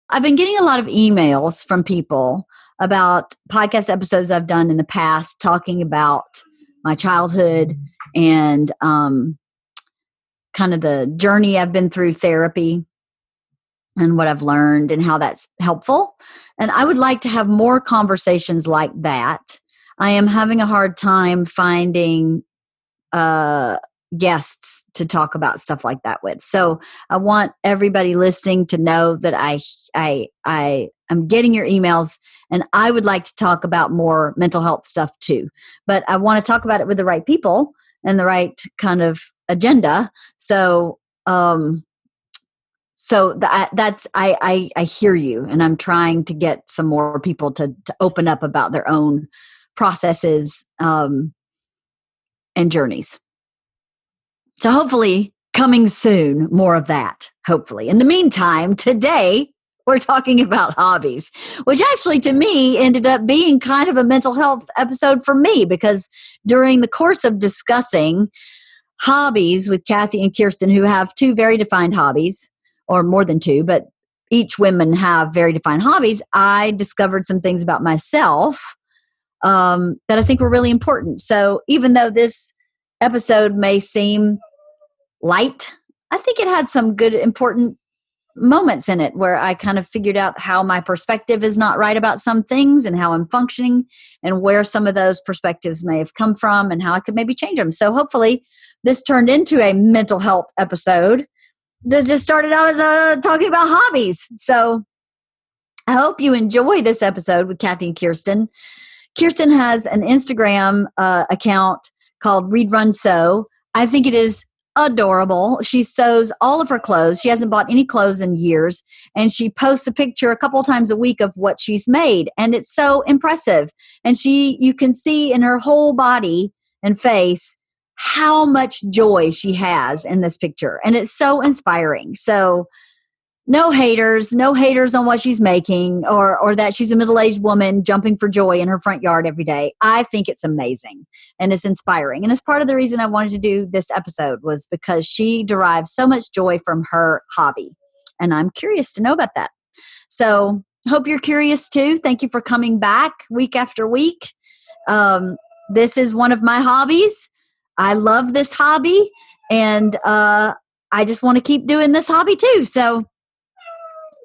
I've been getting a lot of emails from people about podcast episodes I've done in the past talking about my childhood and kind of the journey I've been through therapy and what I've learned and how that's helpful. And I would like to have more conversations like that. I am having a hard time finding guests to talk about stuff like that with. So I want everybody listening to know that I am getting your emails, and I would like to talk about more mental health stuff too. But I want to talk about it with the right people and the right kind of agenda. So I hear you, and I'm trying to get some more people to open up about their own processes and journeys. So hopefully coming soon, more of that, hopefully. In the meantime, today we're talking about hobbies, which actually to me ended up being kind of a mental health episode for me, because during the course of discussing hobbies with Cathy and Kirsten, who have two very defined hobbies, or more than two, but each women have very defined hobbies, I discovered some things about myself that I think were really important. So even though this episode may seem light, I think it had some good, important moments in it where I kind of figured out how my perspective is not right about some things and how I'm functioning and where some of those perspectives may have come from and how I could maybe change them. So hopefully this turned into a mental health episode that just started out as talking about hobbies. So I hope you enjoy this episode with Cathy and Kirsten. Kirsten has an Instagram account called Read, Run, Sew. I think it is adorable. She sews all of her clothes. She hasn't bought any clothes in years. And she posts a picture a couple times a week of what she's made. And it's so impressive. And you can see in her whole body and face how much joy she has in this picture. And it's so inspiring. So no haters on what she's making or that she's a middle-aged woman jumping for joy in her front yard every day. I think it's amazing and it's inspiring. And it's part of the reason I wanted to do this episode was because she derives so much joy from her hobby. And I'm curious to know about that. So hope you're curious too. Thank you for coming back week after week. This is one of my hobbies. I love this hobby and I just want to keep doing this hobby too. So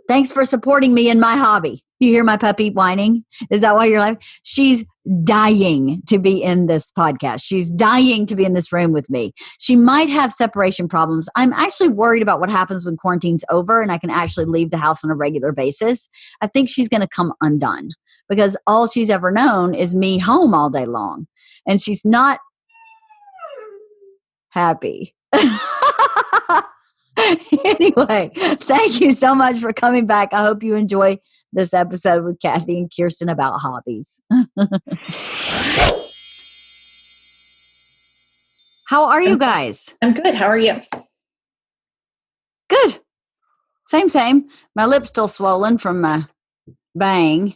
thanks for supporting me in my hobby. You hear my puppy whining? Is that why you're laughing? She's dying to be in this podcast. She's dying to be in this room with me. She might have separation problems. I'm actually worried about what happens when quarantine's over and I can actually leave the house on a regular basis. I think she's going to come undone because all she's ever known is me home all day long. And she's not happy. Anyway, thank you so much for coming back. I hope you enjoy this episode with Cathy and Kirsten about hobbies. How are you guys? I'm good. How are you? Good. Same. My lip's still swollen from my bang.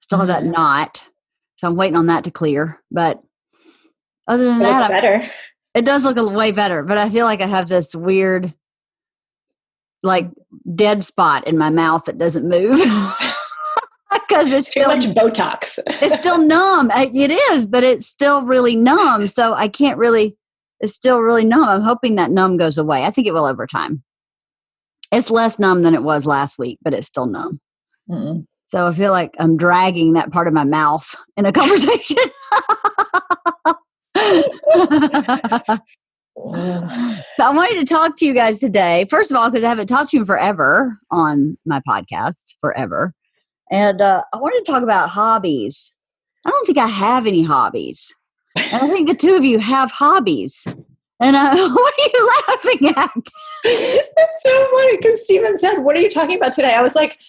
Still has that knot. So I'm waiting on that to clear. But other than that, looks better. It does look way better. But I feel like I have this weird like dead spot in my mouth that doesn't move because it's too much Botox. It's still numb. It is, but it's still really numb. So I can't really, it's still really numb. I'm hoping that numb goes away. I think it will over time. It's less numb than it was last week, but it's still numb. Mm-hmm. So I feel like I'm dragging that part of my mouth in a conversation. So I wanted to talk to you guys today, first of all, because I haven't talked to you forever on my podcast, forever. And I wanted to talk about hobbies. I don't think I have any hobbies. And I think the two of you have hobbies. And what are you laughing at? That's so funny because Steven said, what are you talking about today? I was like,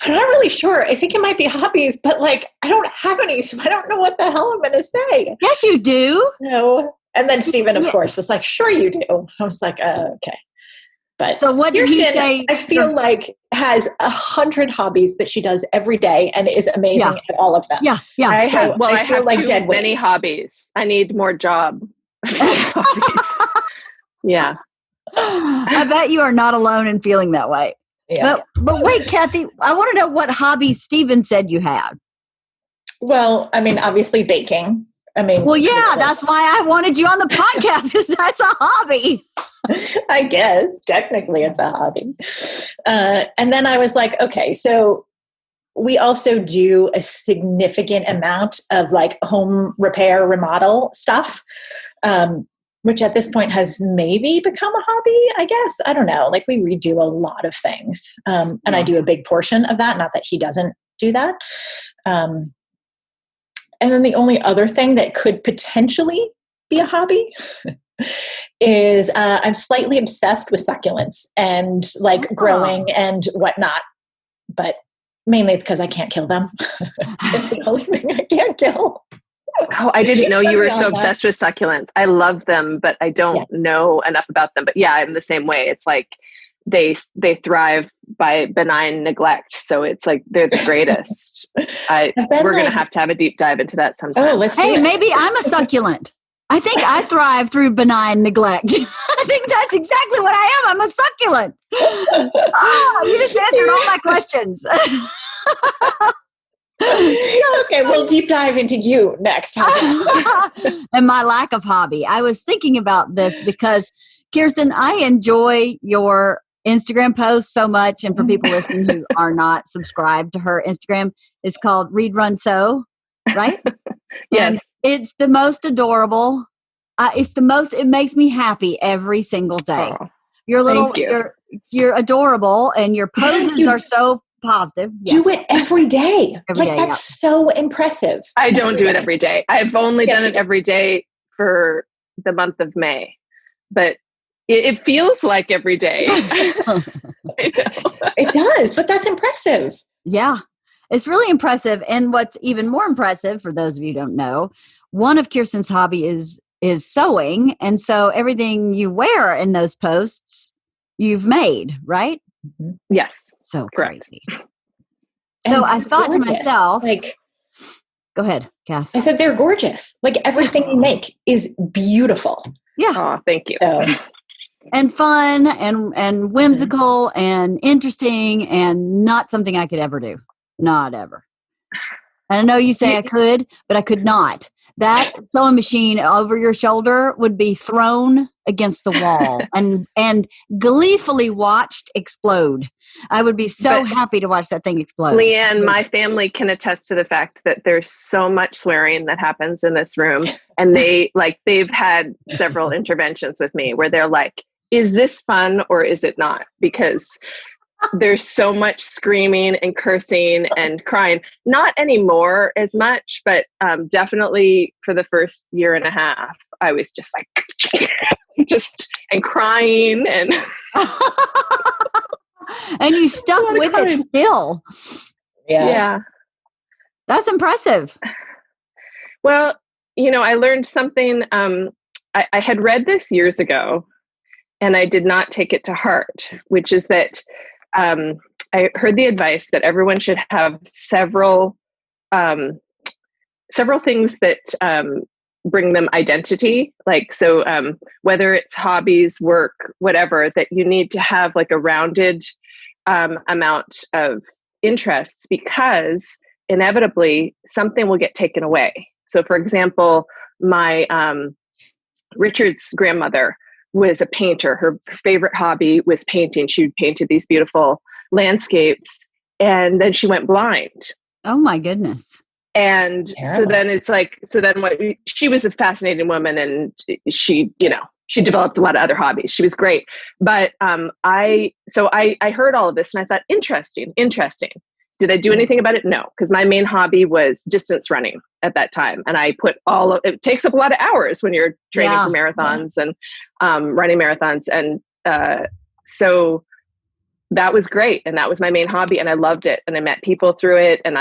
I'm not really sure. I think it might be hobbies, but like, I don't have any, so I don't know what the hell I'm going to say. Yes, you do. No. And then Steven, of course, was like, sure you do. I was like, okay. But so what did he say? I feel like has 100 hobbies that she does every day and is amazing at all of them. Yeah. I have like too many hobbies. I need more job. Yeah. I bet you are not alone in feeling that way. Yeah. But wait, Cathy, I want to know what hobbies Stephen said you had. Well, I mean, obviously baking. Well, yeah, that's why I wanted you on the podcast, because that's a hobby. I guess technically it's a hobby. And then I was like, okay, so we also do a significant amount of like home repair, remodel stuff, which at this point has maybe become a hobby, I guess. I don't know. Like we redo a lot of things. And I do a big portion of that. Not that he doesn't do that. And then the only other thing that could potentially be a hobby is I'm slightly obsessed with succulents and like growing and whatnot. But mainly it's because I can't kill them. It's the only thing I can't kill. Oh, I didn't know you were so obsessed with succulents. I love them, but I don't know enough about them. But yeah, I'm the same way. It's like they thrive by benign neglect. So it's like they're the greatest. We're going to have a deep dive into that sometime. Oh, let's do it. Maybe I'm a succulent. I think I thrive through benign neglect. I think that's exactly what I am. I'm a succulent. Oh, you just answered all my questions. Okay, we'll deep dive into you next. And my lack of hobby. I was thinking about this because, Kirsten, I enjoy your Instagram posts so much. And for people listening who are not subscribed to her Instagram, it's called Read, Run, Sew, right? Yes. And it's the most adorable. It makes me happy every single day. Oh, you're adorable, and your poses are so positive. Yes. Do it every day. That's so impressive. I don't do it every day. I've only done it every day for the month of May, but it feels like every day. It does, but that's impressive. Yeah. It's really impressive. And what's even more impressive, for those of you who don't know, one of Kirsten's hobby is sewing. And so everything you wear in those posts, you've made, right? Mm-hmm. Yes. So correct. Crazy. So I thought to myself, go ahead, Kath. I said, they're gorgeous. Like everything you make is beautiful. Yeah. Oh, thank you. So. And fun and whimsical and interesting and not something I could ever do. Not ever. And I know you say I could, but I could not. That sewing machine over your shoulder would be thrown against the wall and gleefully watched explode. I would be so happy to watch that thing explode. Leanne, my family can attest to the fact that there's so much swearing that happens in this room. And they've had several interventions with me where they're like, is this fun or is it not? Because there's so much screaming and cursing and crying. Not anymore as much, but definitely for the first year and a half, I was just like, and crying and. And you stuck with it still. Yeah. That's impressive. Well, I learned something. I had read this years ago, and I did not take it to heart, which is that I heard the advice that everyone should have several things that bring them identity. Whether it's hobbies, work, whatever, that you need to have like a rounded amount of interests, because inevitably something will get taken away. So for example, my Richard's grandmother was a painter. Her favorite hobby was painting. She painted these beautiful landscapes, and then she went blind. Oh my goodness. And so then it's like, she was a fascinating woman, and she developed a lot of other hobbies. She was great. But I heard all of this and I thought, interesting. Did I do anything about it? No, because my main hobby was distance running at that time. And I put it takes up a lot of hours when you're training for marathons and running marathons. And so that was great. And that was my main hobby. And I loved it. And I met people through it. And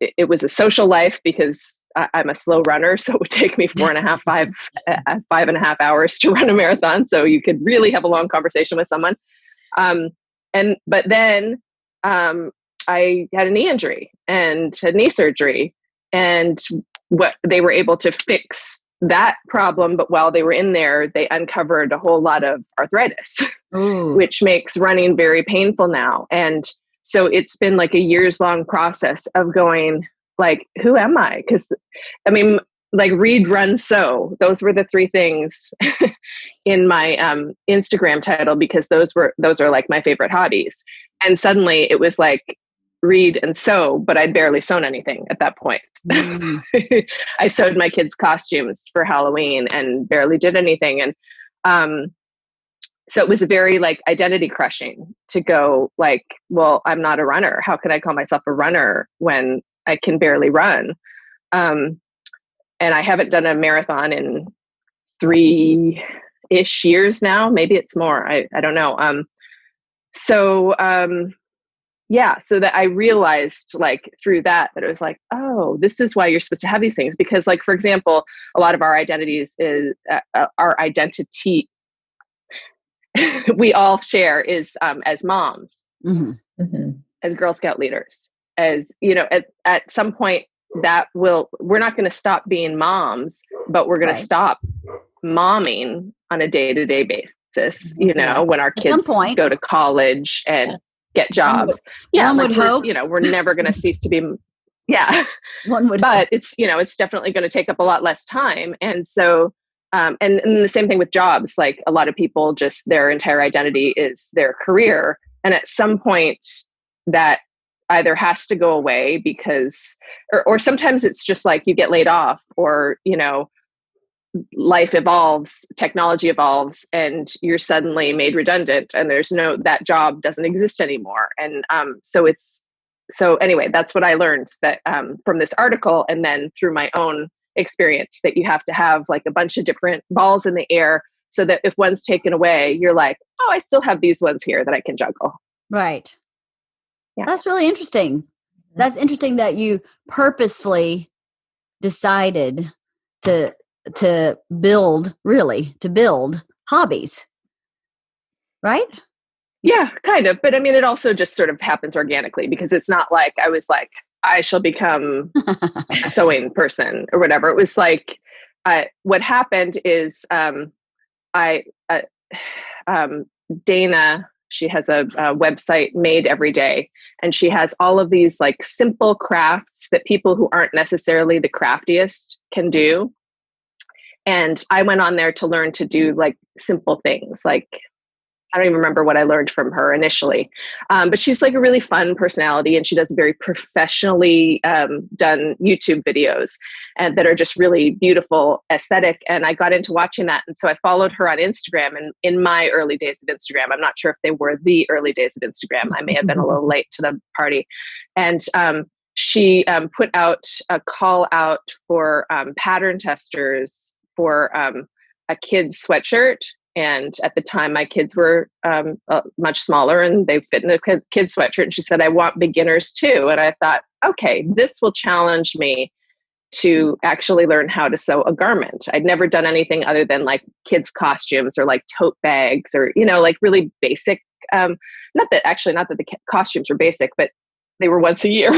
it was a social life because I'm a slow runner. So it would take me 5.5 hours to run a marathon. So you could really have a long conversation with someone. But then I had a knee injury and had knee surgery, and what they were able to fix that problem, but while they were in there, they uncovered a whole lot of arthritis, which makes running very painful now. And so it's been like a years long process of going like, who am I? Because I mean, like read, run, sew. Those were the three things in my Instagram title, because those are like my favorite hobbies. And suddenly it was like read and sew, but I'd barely sewn anything at that point. I sewed my kids' costumes for Halloween and barely did anything. And so it was very like identity crushing to go like, well, I'm not a runner. How could I call myself a runner when I can barely run? And I haven't done a marathon in 3-ish years now. Maybe it's more. I don't know. So that I realized like through that it was like, oh, this is why you're supposed to have these things. Because like, for example, a lot of our identities is our identity we all share is as moms, as Girl Scout leaders, as, you know, at some point we're not going to stop being moms, but we're going to stop momming on a day-to-day basis, you know, when our kids go to college and get jobs. One would hope. You know, we're never going to cease to be. One would but hope. It's, you know, it's definitely going to take up a lot less time. And so, and the same thing with jobs, like a lot of people just their entire identity is their career. And at some point that either has to go away because, or sometimes it's just like you get laid off, or, you know, life evolves, technology evolves, and you're suddenly made redundant, and that job doesn't exist anymore. And so anyway, that's what I learned that from this article, and then through my own experience, that you have to have like a bunch of different balls in the air, so that if one's taken away, you're like, oh, I still have these ones here that I can juggle. Right. Yeah. That's really interesting. That's interesting that you purposefully decided to build hobbies, right? Yeah, kind of. But I mean, it also just sort of happens organically, because it's not like I was like, I shall become a sewing person or whatever. It was like, what happened is Dana, she has a website, Made Every Day, and she has all of these like simple crafts that people who aren't necessarily the craftiest can do. And I went on there to learn to do like simple things. Like, I don't even remember what I learned from her initially. But she's like a really fun personality, and she does very professionally done YouTube videos and that are just really beautiful, aesthetic. And I got into watching that. And so I followed her on Instagram, and in my early days of Instagram, I'm not sure if they were the early days of Instagram. I may have been a little late to the party. And she put out a call out for pattern testers for a kid's sweatshirt. And at the time, my kids were much smaller, and they fit in a kid's sweatshirt. And she said, I want beginners too. And I thought, okay, this will challenge me to actually learn how to sew a garment. I'd never done anything other than like kids' costumes or like tote bags, or, you know, like really basic. Not that the costumes were basic, but they were once a year.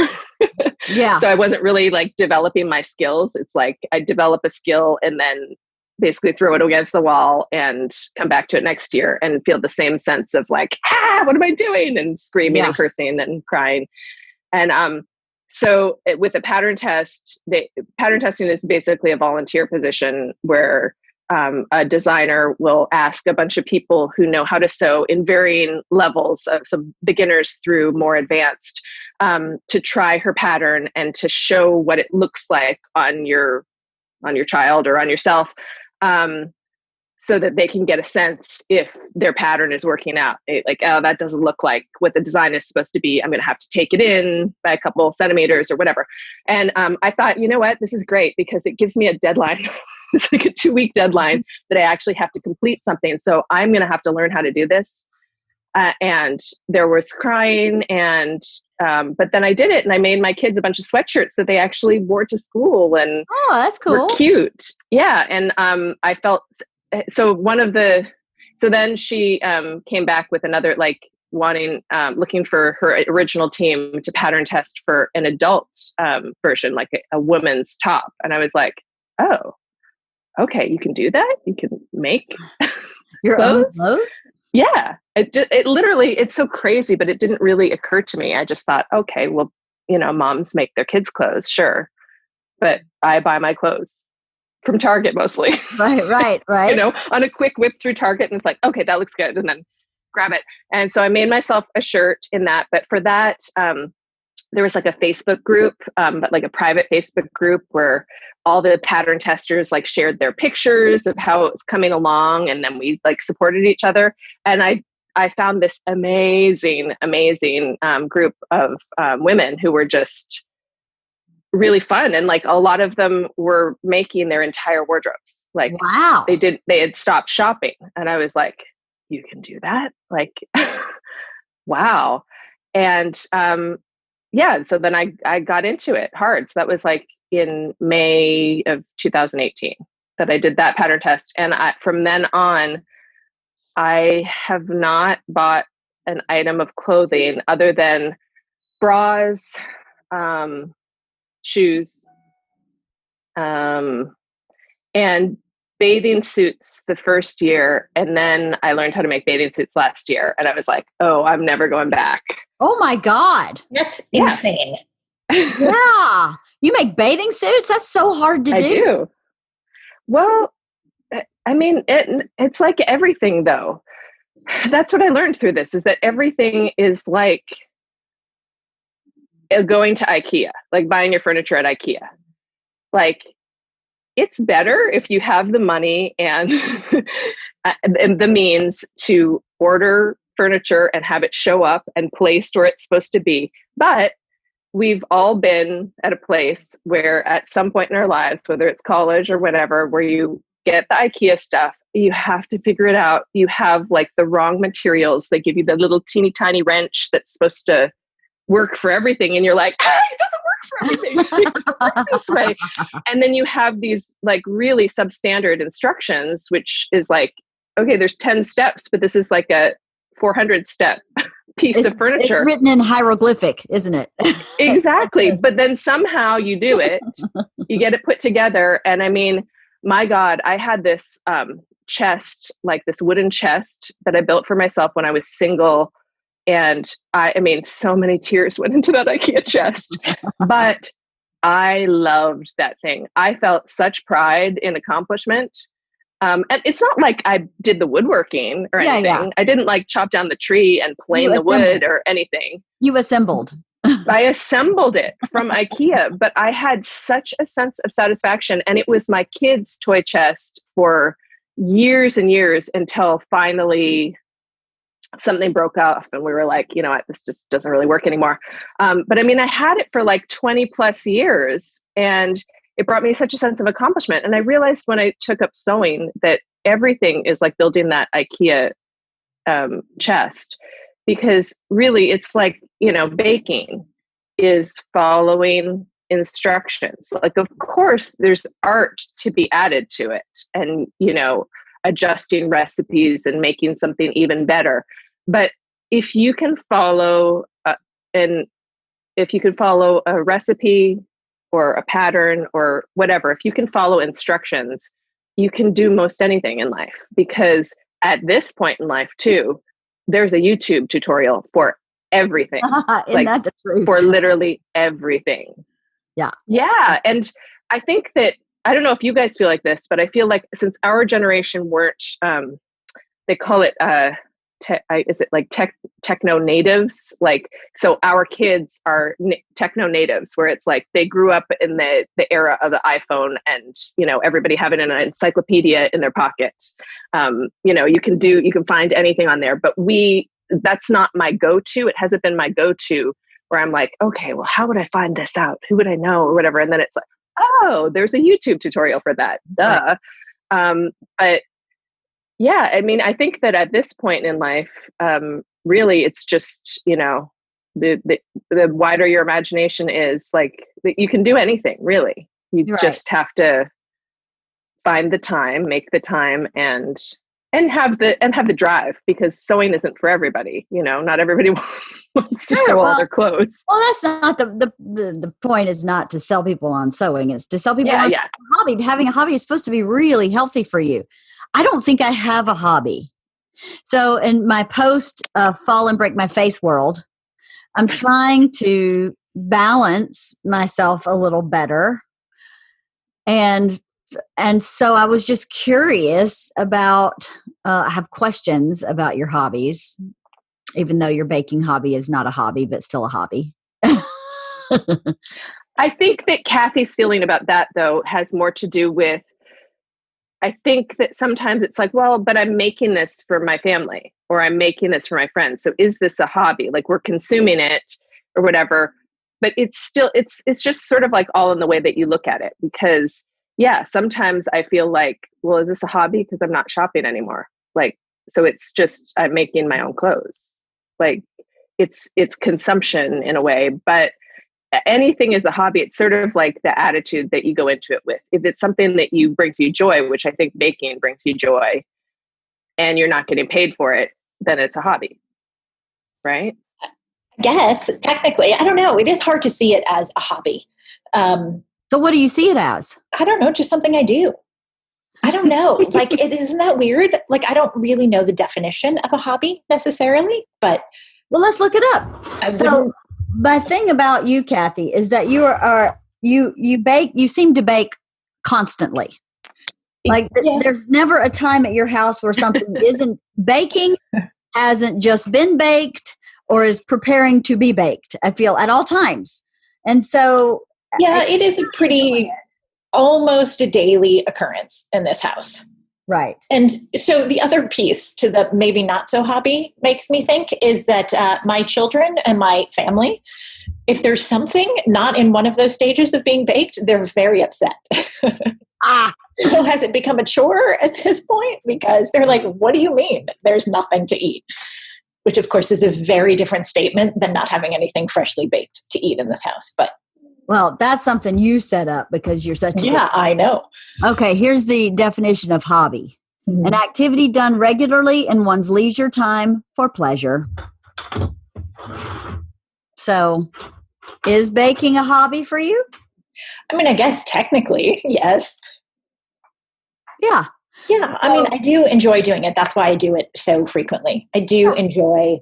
Yeah. So I wasn't really like developing my skills. It's like I develop a skill and then basically throw it against the wall and come back to it next year and feel the same sense of like, what am I doing? And screaming and cursing and crying. And so with a pattern test, pattern testing is basically a volunteer position where a designer will ask a bunch of people who know how to sew in varying levels, of some beginners through more advanced, to try her pattern and to show what it looks like on your child or on yourself, so that they can get a sense if their pattern is working out. Like, oh, that doesn't look like what the design is supposed to be. I'm going to have to take it in by a couple of centimeters or whatever. And I thought, you know what, this is great because it gives me a deadline. It's like a 2-week deadline that I actually have to complete something. So I'm going to have to learn how to do this. And there was crying, and but then I did it, and I made my kids a bunch of sweatshirts that they actually wore to school, and that's cool. Were cute. Yeah. And I felt so then she came back with another, like looking for her original team to pattern test for an adult version, like a woman's top. And I was like, oh, okay, you can do that. You can make Your clothes. own clothes? Yeah. It literally, it's so crazy, but it didn't really occur to me. I just thought, okay, well, moms make their kids clothes. Sure. But I buy my clothes from Target mostly. Right. On a quick whip through Target, and it's like, okay, that looks good, and then grab it. And so I made myself a shirt in that. But for that, there was like a Facebook group, but like a private Facebook group where all the pattern testers like shared their pictures of how it was coming along, and then we like supported each other. And I found this amazing group of women who were just really fun, and like a lot of them were making their entire wardrobes. Like, wow, they had stopped shopping, and I was like, you can do that? Like, wow. And so then I got into it hard. So that was like in May of 2018 that I did that pattern test, and from then on, I have not bought an item of clothing other than bras, shoes, and bathing suits the first year. And then I learned how to make bathing suits last year. And I was like, oh, I'm never going back. Oh my God. That's insane. Yeah. You make bathing suits? That's so hard to do. I do. Well, I mean, it's like everything though. That's what I learned through this, is that everything is like going to IKEA, like buying your furniture at IKEA. Like, it's better if you have the money and the means to order furniture and have it show up and placed where it's supposed to be. But we've all been at a place where at some point in our lives, whether it's college or whatever, where you get the IKEA stuff, you have to figure it out. You have like the wrong materials. They give you the little teeny tiny wrench that's supposed to work for everything. And you're like, it doesn't work for everything. It doesn't work this way. And then you have these like really substandard instructions, which is like, okay, there's 10 steps, but this is like a 400 step piece of furniture. It's written in hieroglyphic, isn't it? Exactly. But then somehow you do it, you get it put together. And I mean, my God, I had this chest, like this wooden chest that I built for myself when I was single. And I mean, so many tears went into that IKEA chest, but I loved that thing. I felt such pride in accomplishment. And it's not like I did the woodworking or anything. Yeah. I didn't like chop down the tree and plane the wood or anything. You assembled. I assembled it from IKEA, but I had such a sense of satisfaction. And it was my kids' toy chest for years and years until finally something broke off and we were like, you know what, this just doesn't really work anymore. But I mean, I had it for like 20 plus years, and it brought me such a sense of accomplishment. And I realized when I took up sewing that everything is like building that IKEA chest, because really it's like, you know, baking is following instructions. Like, of course, there's art to be added to it, and, you know, adjusting recipes and making something even better. But if you can follow a recipe or a pattern or whatever, if you can follow instructions, you can do most anything in life. Because at this point in life too, there's a YouTube tutorial for everything. Isn't that the truth? For literally everything. Yeah. Yeah. And I think that, I don't know if you guys feel like this, but I feel like since our generation weren't, they call it, is it like techno natives? Like, so our kids are techno natives, where it's like they grew up in the era of the iPhone, and, you know, everybody having an encyclopedia in their pocket. You know, you can find anything on there, but that's not my go-to. It hasn't been my go-to, where I'm like, okay, well, how would I find this out? Who would I know, or whatever? And then it's like, oh, there's a YouTube tutorial for that. Duh. Right. But yeah, I mean, I think that at this point in life, really, it's just, you know, the wider your imagination is, like, you can do anything, really. You just have to find the time, make the time, and and have the drive, because sewing isn't for everybody. Not everybody wants to sew all their clothes. Well, that's not the point. Is not to sell people on sewing. It's to sell people on a hobby. Having a hobby is supposed to be really healthy for you. I don't think I have a hobby. So in my post fall and break my face world, I'm trying to balance myself a little better. And so I was just curious about, I have questions about your hobbies, even though your baking hobby is not a hobby, but still a hobby. I think that Cathy's feeling about that, though, has more to do with, I think that sometimes it's like, well, but I'm making this for my family, or I'm making this for my friends. So is this a hobby? Like, we're consuming it or whatever, but it's still, it's just sort of like all in the way that you look at it. Because sometimes I feel like, well, is this a hobby? Because I'm not shopping anymore. Like, so it's just, I'm making my own clothes. Like, it's consumption in a way, but anything is a hobby. It's sort of like the attitude that you go into it with. If it's something that brings you joy, which I think baking brings you joy, and you're not getting paid for it, then it's a hobby, right? I guess technically, I don't know. It is hard to see it as a hobby. So what do you see it as? I don't know, just something I do. I don't know. Like, isn't that weird? Like, I don't really know the definition of a hobby necessarily, but. Well, let's look it up. So my thing about you, Cathy, is that you bake, you seem to bake constantly. Like there's never a time at your house where something isn't baking, hasn't just been baked, or is preparing to be baked, I feel, at all times. And so. Yeah, it is a pretty, almost a daily occurrence in this house. Right. And so the other piece to the maybe not so hobby makes me think is that my children and my family, if there's something not in one of those stages of being baked, they're very upset. So has it become a chore at this point? Because they're like, what do you mean there's nothing to eat? Which of course is a very different statement than not having anything freshly baked to eat in this house. But well, that's something you set up because you're such a I know. Okay, here's the definition of hobby. Mm-hmm. An activity done regularly in one's leisure time for pleasure. So, is baking a hobby for you? I mean, I guess technically, yes. Yeah. Yeah, I mean, I do enjoy doing it. That's why I do it so frequently. I do enjoy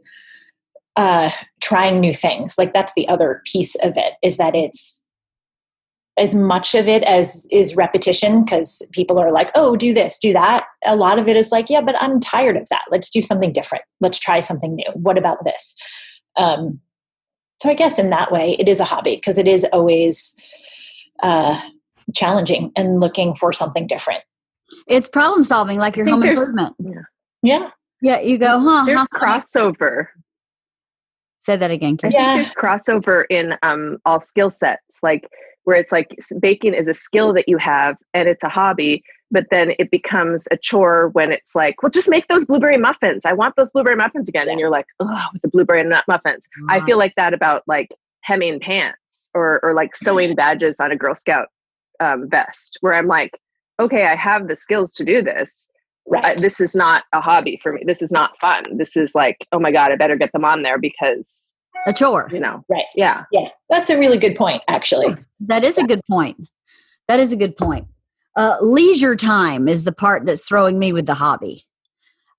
trying new things. Like, that's the other piece of it, is that it's as much of it as is repetition, because people are like, oh, do this, do that. A lot of it is like, yeah, but I'm tired of that. Let's do something different. Let's try something new. What about this? So I guess in that way, it is a hobby, because it is always challenging and looking for something different. It's problem solving, like your home improvement. Yeah. Yeah, you go, There's crossover. Say that again, Kirsten. I think there's crossover in all skill sets, like where it's like baking is a skill that you have and it's a hobby, but then it becomes a chore when it's like, well, just make those blueberry muffins. I want those blueberry muffins again. And you're like, oh, with the blueberry nut muffins. I feel like that about like hemming pants or like sewing badges on a Girl Scout vest, where I'm like, okay, I have the skills to do this. Right. This is not a hobby for me. This is not fun. This is like, oh my God, I better get them on there because a chore. Right. Yeah. Yeah. That's a really good point, actually. That is a good point. That is a good point. Leisure time is the part that's throwing me with the hobby.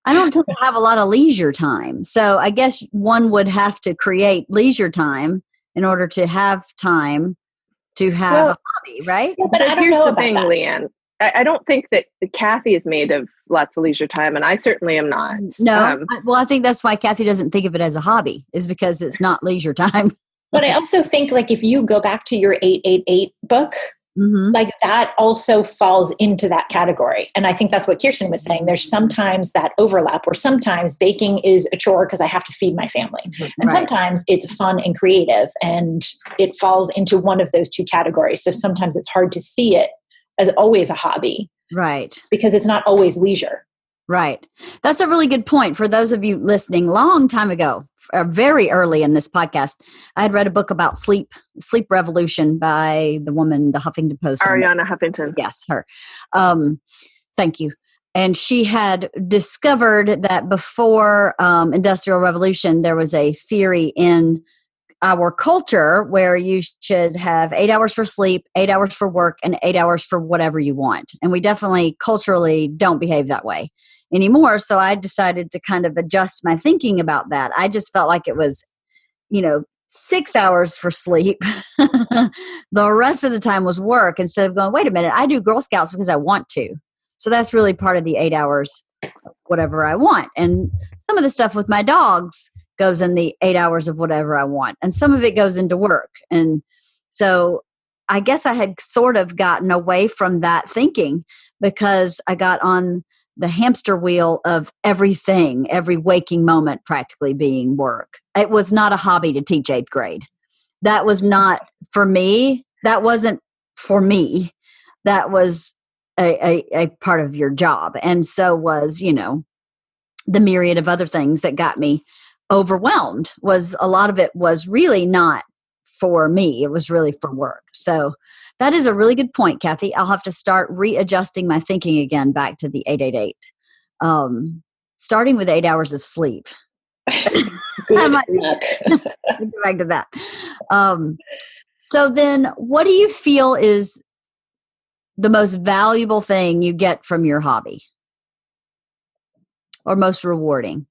I don't tend to have a lot of leisure time. So I guess one would have to create leisure time in order to have time to have a hobby, right? Yeah, but I don't know about thing, that. Leanne. I don't think that Cathy is made of lots of leisure time, and I certainly am not. No, well, I think that's why Cathy doesn't think of it as a hobby, is because it's not leisure time. But I also think, like, if you go back to your 888 book, like that also falls into that category. And I think that's what Kirsten was saying. There's sometimes that overlap where sometimes baking is a chore because I have to feed my family. And sometimes it's fun and creative, and it falls into one of those two categories. So sometimes it's hard to see it as always a hobby. Right. Because it's not always leisure. Right. That's a really good point. For those of you listening, long time ago, very early in this podcast, I had read a book about Sleep Revolution by the woman, the Huffington Post. Ariana Huffington. Yes, her. Thank you. And she had discovered that before Industrial Revolution, there was a theory in our culture where you should have 8 hours for sleep, 8 hours for work, and 8 hours for whatever you want. And we definitely culturally don't behave that way anymore. So I decided to kind of adjust my thinking about that. I just felt like it was, 6 hours for sleep. The rest of the time was work, instead of going, wait a minute, I do Girl Scouts because I want to. So that's really part of the 8 hours, whatever I want. And some of the stuff with my dogs goes in the 8 hours of whatever I want. And some of it goes into work. And so I guess I had sort of gotten away from that thinking because I got on the hamster wheel of everything, every waking moment practically being work. It was not a hobby to teach 8th grade. That was not for me. That wasn't for me. That was a part of your job. And so was, the myriad of other things that got me overwhelmed. Was a lot of it was really not for me. It was really for work. So that is a really good point, Cathy. I'll have to start readjusting my thinking again back to the 888. Starting with 8 hours of sleep. I might go back to that. So then what do you feel is the most valuable thing you get from your hobby? Or most rewarding?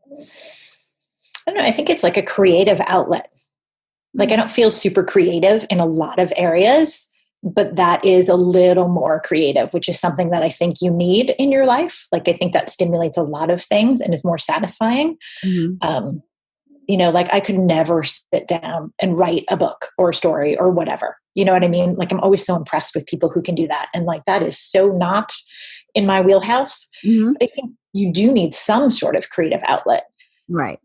I don't know. I think it's like a creative outlet. Like I don't feel super creative in a lot of areas, but that is a little more creative, which is something that I think you need in your life. Like I think that stimulates a lot of things and is more satisfying. Mm-hmm. Like I could never sit down and write a book or a story or whatever. You know what I mean? Like I'm always so impressed with people who can do that. And like that is so not in my wheelhouse. Mm-hmm. But I think you do need some sort of creative outlet. Right.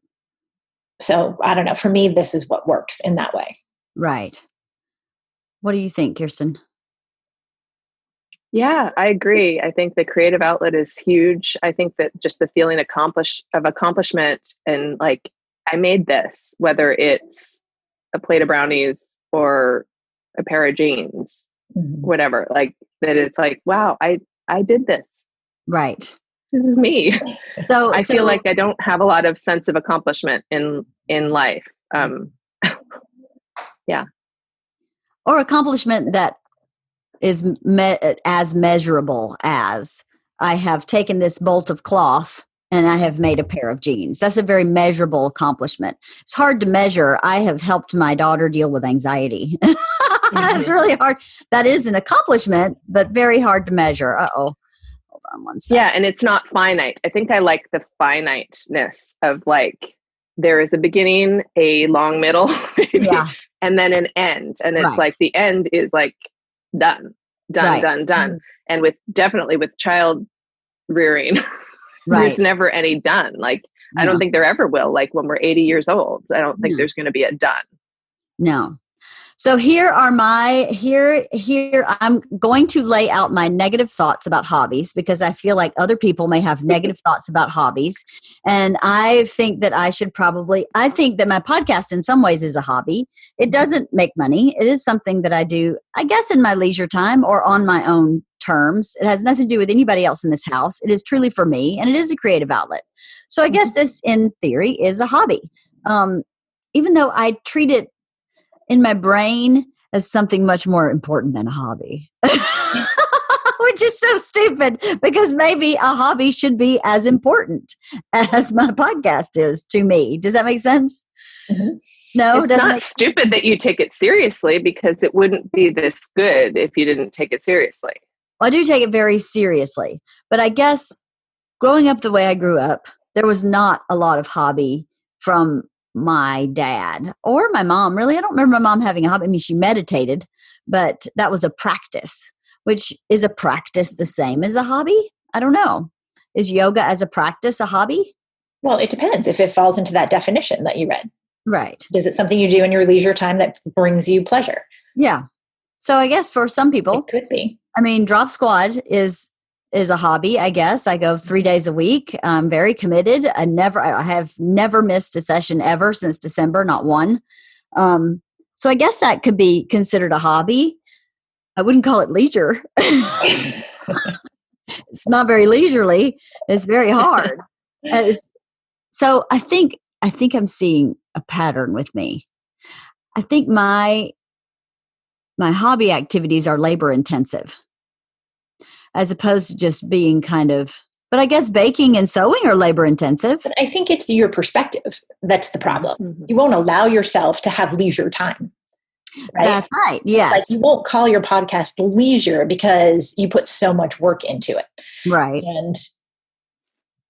So I don't know. For me, this is what works in that way. Right. What do you think, Kirsten? Yeah, I agree. I think the creative outlet is huge. I think that just the feeling of accomplishment and like, I made this, whether it's a plate of brownies or a pair of jeans, whatever, like that it's like, wow, I did this. Right. This is me. So I feel like I don't have a lot of sense of accomplishment in life. Yeah. Or accomplishment that is as measurable as I have taken this bolt of cloth and I have made a pair of jeans. That's a very measurable accomplishment. It's hard to measure. I have helped my daughter deal with anxiety. It's really hard. That is an accomplishment, but very hard to measure. Uh-oh. Hold on one second. Yeah, and it's not finite. I think I like the finiteness of like, there is a beginning, a long middle, yeah, and then an end. And it's like the end is like done. Mm-hmm. And definitely with child rearing, there's never any done. Like, no. I don't think there ever will. Like when we're 80 years old, I don't think there's going to be a done. No. So here are here I'm going to lay out my negative thoughts about hobbies because I feel like other people may have negative thoughts about hobbies. And I think that I think that my podcast in some ways is a hobby. It doesn't make money. It is something that I do, I guess, in my leisure time or on my own terms. It has nothing to do with anybody else in this house. It is truly for me, and it is a creative outlet. So I guess this, in theory, is a hobby. Even though I treat it in my brain as something much more important than a hobby, which is so stupid because maybe a hobby should be as important as my podcast is to me. Does that make sense? Mm-hmm. No, it's not stupid that you take it seriously because it wouldn't be this good if you didn't take it seriously. Well, I do take it very seriously, but I guess growing up the way I grew up, there was not a lot of hobby from my dad or my mom. Really, I don't remember my mom having a hobby. I mean, she meditated, but that was a practice. Which is a practice the same as a hobby? I don't know. Is yoga as a practice a hobby? Well, it depends if it falls into that definition that you read. Right. Is it something you do in your leisure time that brings you pleasure? Yeah. So I guess for some people, it could be. I mean, drop squad is a hobby, I guess. I go 3 days a week. I'm very committed. I have never missed a session ever since December, not one. So I guess that could be considered a hobby. I wouldn't call it leisure. It's not very leisurely. It's very hard. So I think I'm seeing a pattern with me. I think my hobby activities are labor intensive as opposed to just being kind of, but I guess baking and sewing are labor intensive. But I think it's your perspective that's the problem. Mm-hmm. You won't allow yourself to have leisure time. Right? That's right. Yes. Like you won't call your podcast leisure because you put so much work into it. Right. And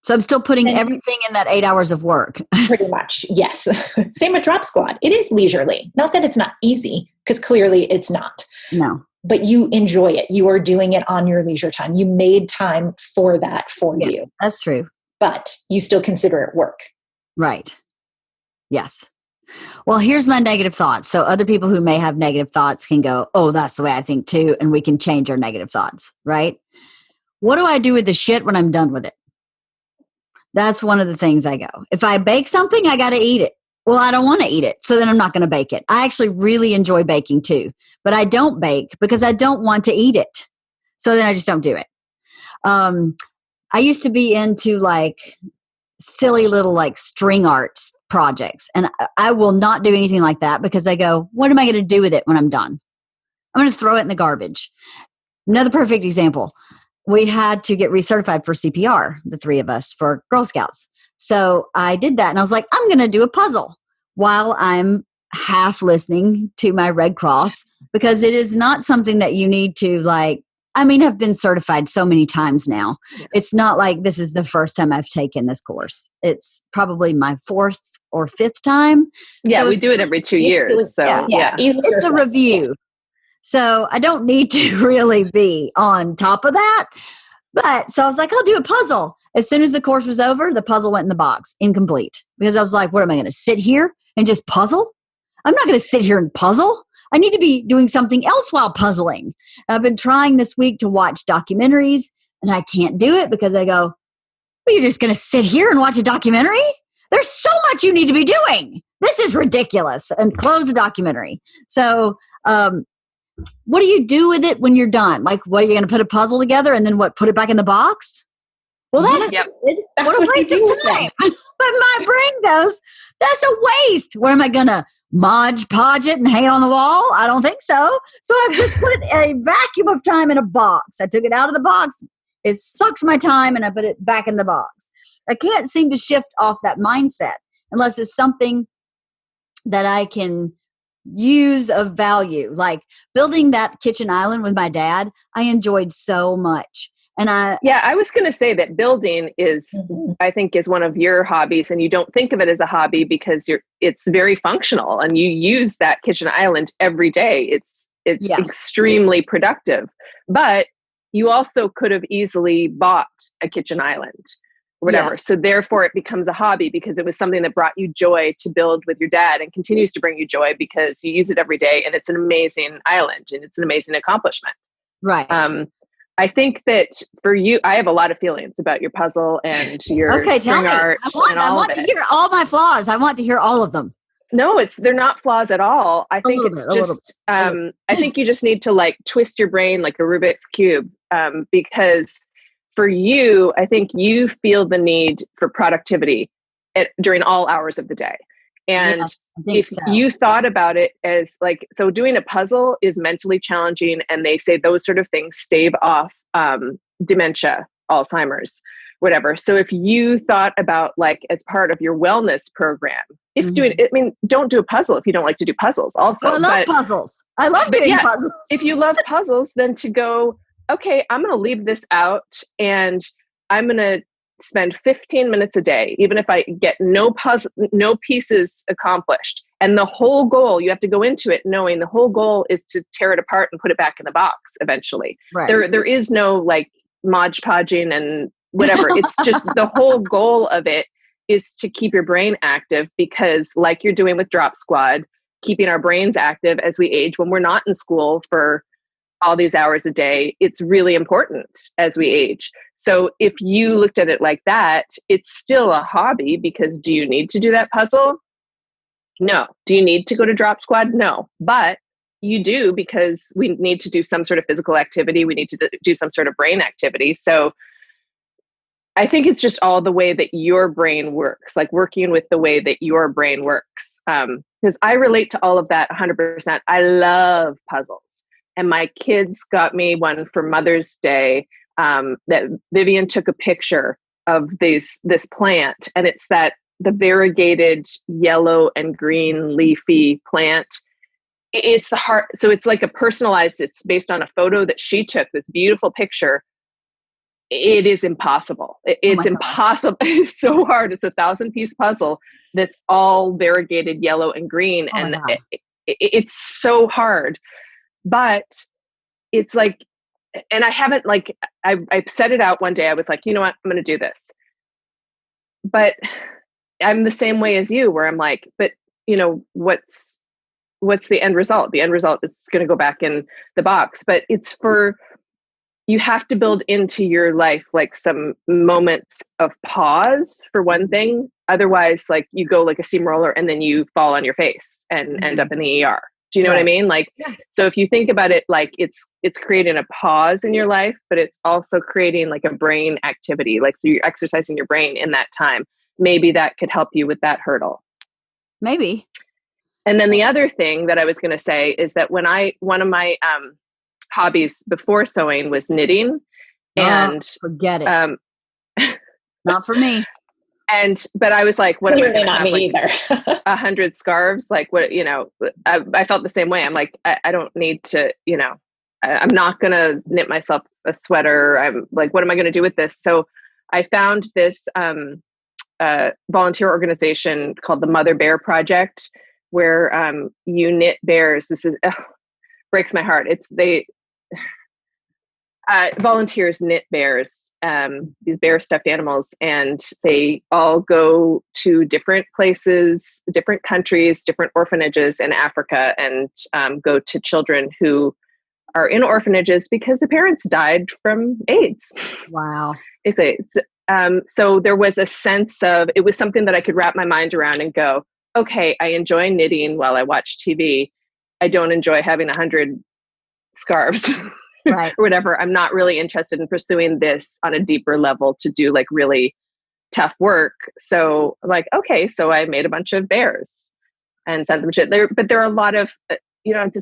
so I'm still putting everything in that 8 hours of work. Pretty much. Yes. Same with Drop Squad. It is leisurely. Not that it's not easy, because clearly it's not. No. But you enjoy it. You are doing it on your leisure time. You made time for that for you. That's true. But you still consider it work. Right. Yes. Well, here's my negative thoughts. So other people who may have negative thoughts can go, oh, that's the way I think too. And we can change our negative thoughts, right? What do I do with the shit when I'm done with it? That's one of the things I go. If I bake something, I got to eat it. Well, I don't want to eat it, so then I'm not going to bake it. I actually really enjoy baking too, but I don't bake because I don't want to eat it. So then I just don't do it. I used to be into like silly little like string arts projects, and I will not do anything like that because I go, what am I going to do with it when I'm done? I'm going to throw it in the garbage. Another perfect example. We had to get recertified for CPR, the three of us, for Girl Scouts. So I did that, and I was like, I'm going to do a puzzle while I'm half listening to my Red Cross, because it is not something that you need to like, I mean, I've been certified so many times now. It's not like this is the first time I've taken this course. It's probably my fourth or fifth time. Yeah, so we do it every 2 years. So yeah. It's a review. So I don't need to really be on top of that. But so I was like, I'll do a puzzle. As soon as the course was over, the puzzle went in the box, incomplete. Because I was like, what am I going to sit here and just puzzle? I'm not going to sit here and puzzle. I need to be doing something else while puzzling. I've been trying this week to watch documentaries, and I can't do it because I go, are you just going to sit here and watch a documentary? There's so much you need to be doing. This is ridiculous. And close the documentary. So, what do you do with it when you're done? Like, what, are you going to put a puzzle together and then what, put it back in the box? Well, that's good. What a waste of time. But my brain goes, that's a waste. What am I going to Mod Podge it and hang it on the wall? I don't think so. So I've just put a vacuum of time in a box. I took it out of the box. It sucks my time, and I put it back in the box. I can't seem to shift off that mindset unless it's something that I can use of value. Like building that kitchen island with my dad, I enjoyed so much. And I was going to say that building is, I think, is one of your hobbies, and you don't think of it as a hobby because it's very functional, and you use that kitchen island every day. It's yes. Extremely productive, but you also could have easily bought a kitchen island or whatever. Yes. So therefore it becomes a hobby because it was something that brought you joy to build with your dad and continues to bring you joy because you use it every day, and it's an amazing island and it's an amazing accomplishment. Right. I think that for you, I have a lot of feelings about your puzzle and your string art and all of it. I want to hear all my flaws. I want to hear all of them. No, they're not flaws at all. I think it's just, I think you just need to like twist your brain like a Rubik's Cube, because for you, I think you feel the need for productivity during all hours of the day. And yes, if you thought about it as like, so doing a puzzle is mentally challenging, and they say those sort of things stave off dementia, Alzheimer's, whatever. So if you thought about like as part of your wellness program, don't do a puzzle if you don't like to do puzzles also. I love puzzles. I love doing puzzles. If you love puzzles, then to go, okay, I'm going to leave this out and I'm going to spend 15 minutes a day, even if I get no pieces accomplished. And the whole goal, you have to go into it knowing the whole goal is to tear it apart and put it back in the box eventually. Right. There is no like Mod Podging and whatever. It's just the whole goal of it is to keep your brain active, because like you're doing with Drop Squad, keeping our brains active as we age when we're not in school for all these hours a day, it's really important as we age. So if you looked at it like that, it's still a hobby, because do you need to do that puzzle? No. Do you need to go to Drop Squad? No. But you do, because we need to do some sort of physical activity. We need to do some sort of brain activity. So I think it's just all the way that your brain works, like working with the way that your brain works. Because I relate to all of that 100%. I love puzzles. And my kids got me one for Mother's Day that Vivian took a picture of this plant. And it's the variegated yellow and green leafy plant. It's the heart. So it's like it's based on a photo that she took, this beautiful picture. It is impossible. It's impossible. It's so hard. It's a 1,000-piece puzzle that's all variegated yellow and green. And it's so hard, but it's like, and I haven't I set it out one day. I was like, you know what, I'm going to do this. But I'm the same way as you, where I'm like, but what's the end result? The end result is it's going to go back in the box, but you have to build into your life like some moments of pause for one thing. Otherwise, like you go like a steamroller and then you fall on your face and end up in the ER. Do you know what I mean? Like, so if you think about it, like it's creating a pause in your life, but it's also creating like a brain activity. Like, so you're exercising your brain in that time. Maybe that could help you with that hurdle. Maybe. And then the other thing that I was going to say is that one of my hobbies before sewing was knitting, and forget it. Not for me. But I was like, what Clearly am I not me either. 100 scarves? Like what, I felt the same way. I'm like, I don't need to, I'm not going to knit myself a sweater. I'm like, what am I going to do with this? So I found this volunteer organization called the Mother Bear Project, where you knit bears. This is breaks my heart. Volunteers knit bears, these bear stuffed animals, and they all go to different places, different countries, different orphanages in Africa, and go to children who are in orphanages because the parents died from AIDS. Wow. So there was a sense of, it was something that I could wrap my mind around and go, okay, I enjoy knitting while I watch TV. I don't enjoy having 100 scarves. Right. Or whatever. I'm not really interested in pursuing this on a deeper level to do like really tough work. So like, okay, so I made a bunch of bears and sent them to there. But there are a lot of, you don't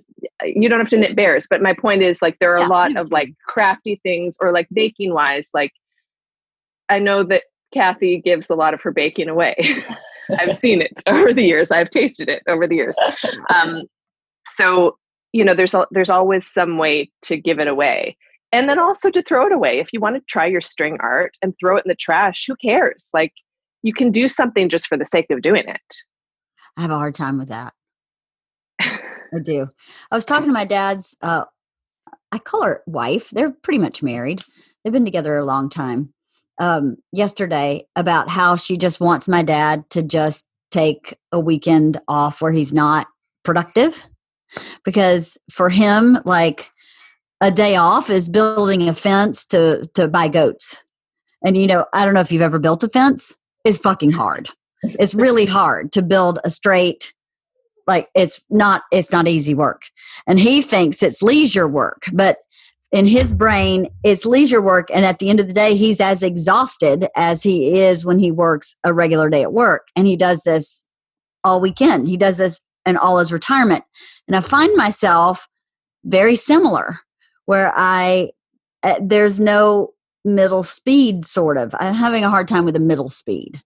have to knit bears. But my point is like, there are a lot of like crafty things, or like baking wise. Like I know that Cathy gives a lot of her baking away. I've seen it over the years. I've tasted it over the years. So there's always some way to give it away, and then also to throw it away. If you want to try your string art and throw it in the trash, who cares? Like you can do something just for the sake of doing it. I have a hard time with that. I do. I was talking to my dad's, I call her wife. They're pretty much married. They've been together a long time. Yesterday, about how she just wants my dad to just take a weekend off where he's not productive. Because for him, like a day off is building a fence to buy goats. And, I don't know if you've ever built a fence. It's fucking hard. It's really hard to build a straight, like it's not easy work. And he thinks it's leisure work, but in his brain, it's leisure work. And at the end of the day, he's as exhausted as he is when he works a regular day at work. And he does this all weekend. He does this in all his retirement. And I find myself very similar, where there's no middle speed, sort of. I'm having a hard time with the middle speed.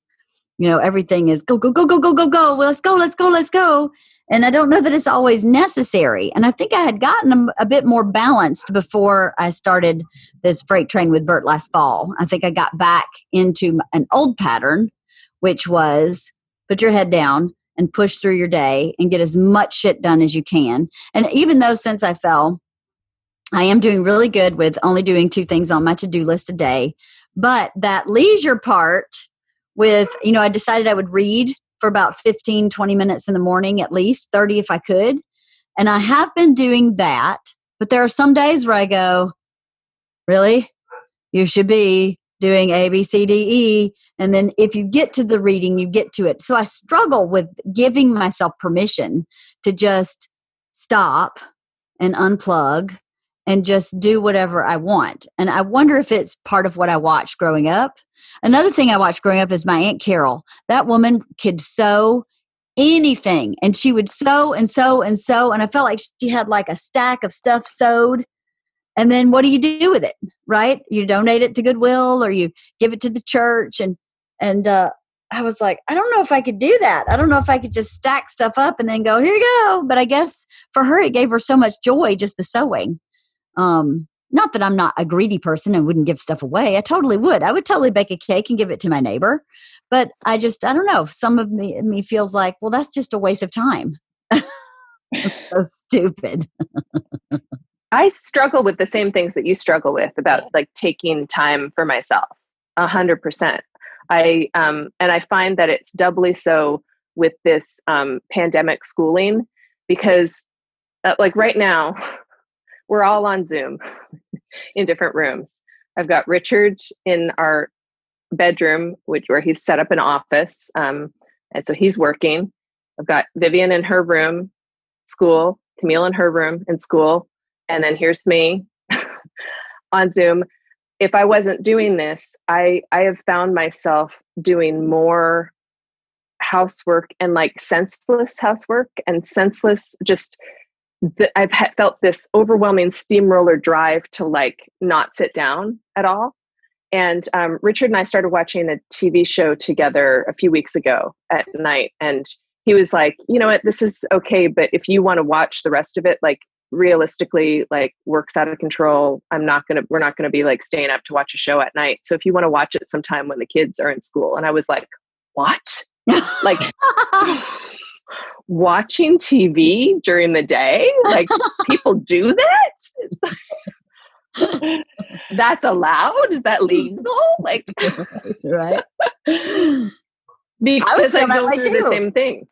Everything is go, go, go, go, go, go, go. Well, let's go, let's go, let's go. And I don't know that it's always necessary. And I think I had gotten a bit more balanced before I started this freight train with Bert last fall. I think I got back into an old pattern, which was put your head down and push through your day and get as much shit done as you can. And even though since I fell, I am doing really good with only doing 2 things on my to-do list a day. But that leisure part with, I decided I would read for about 15, 20 minutes in the morning, at least 30 if I could. And I have been doing that. But there are some days where I go, really? You should be doing A, B, C, D, E. And then if you get to the reading, you get to it. So I struggle with giving myself permission to just stop and unplug and just do whatever I want. And I wonder if it's part of what I watched growing up. Another thing I watched growing up is my Aunt Carol. That woman could sew anything, and she would sew and sew and sew. And I felt like she had like a stack of stuff sewed. And then what do you do with it? Right? You donate it to Goodwill or you give it to the church. And I was like, I don't know if I could do that. I don't know if I could just stack stuff up and then go, here you go. But I guess for her, it gave her so much joy, just the sewing. Not that I'm not a greedy person and wouldn't give stuff away. I totally would. I would totally bake a cake and give it to my neighbor. But I don't know. Some of me feels like, well, that's just a waste of time. So stupid. I struggle with the same things that you struggle with about like taking time for myself. 100%. And I find that it's doubly so with this pandemic schooling because like right now we're all on Zoom in different rooms. I've got Richard in our bedroom, where he's set up an office. And so he's working. I've got Vivian in her room, school, Camille in her room in school. And then here's me on Zoom. If I wasn't doing this, I have found myself doing more housework and like senseless housework and senseless I've felt this overwhelming steamroller drive to like not sit down at all. And Richard and I started watching a TV show together a few weeks ago at night. And he was like, you know what, this is okay. But if you want to watch the rest of it, like realistically, like work's out of control. We're not going to be like staying up to watch a show at night. So if you want to watch it sometime when the kids are in school. And I was like, what? Like watching TV during the day? Like people do that? That's allowed? Is that legal? Like, right. Because I go through the same thing.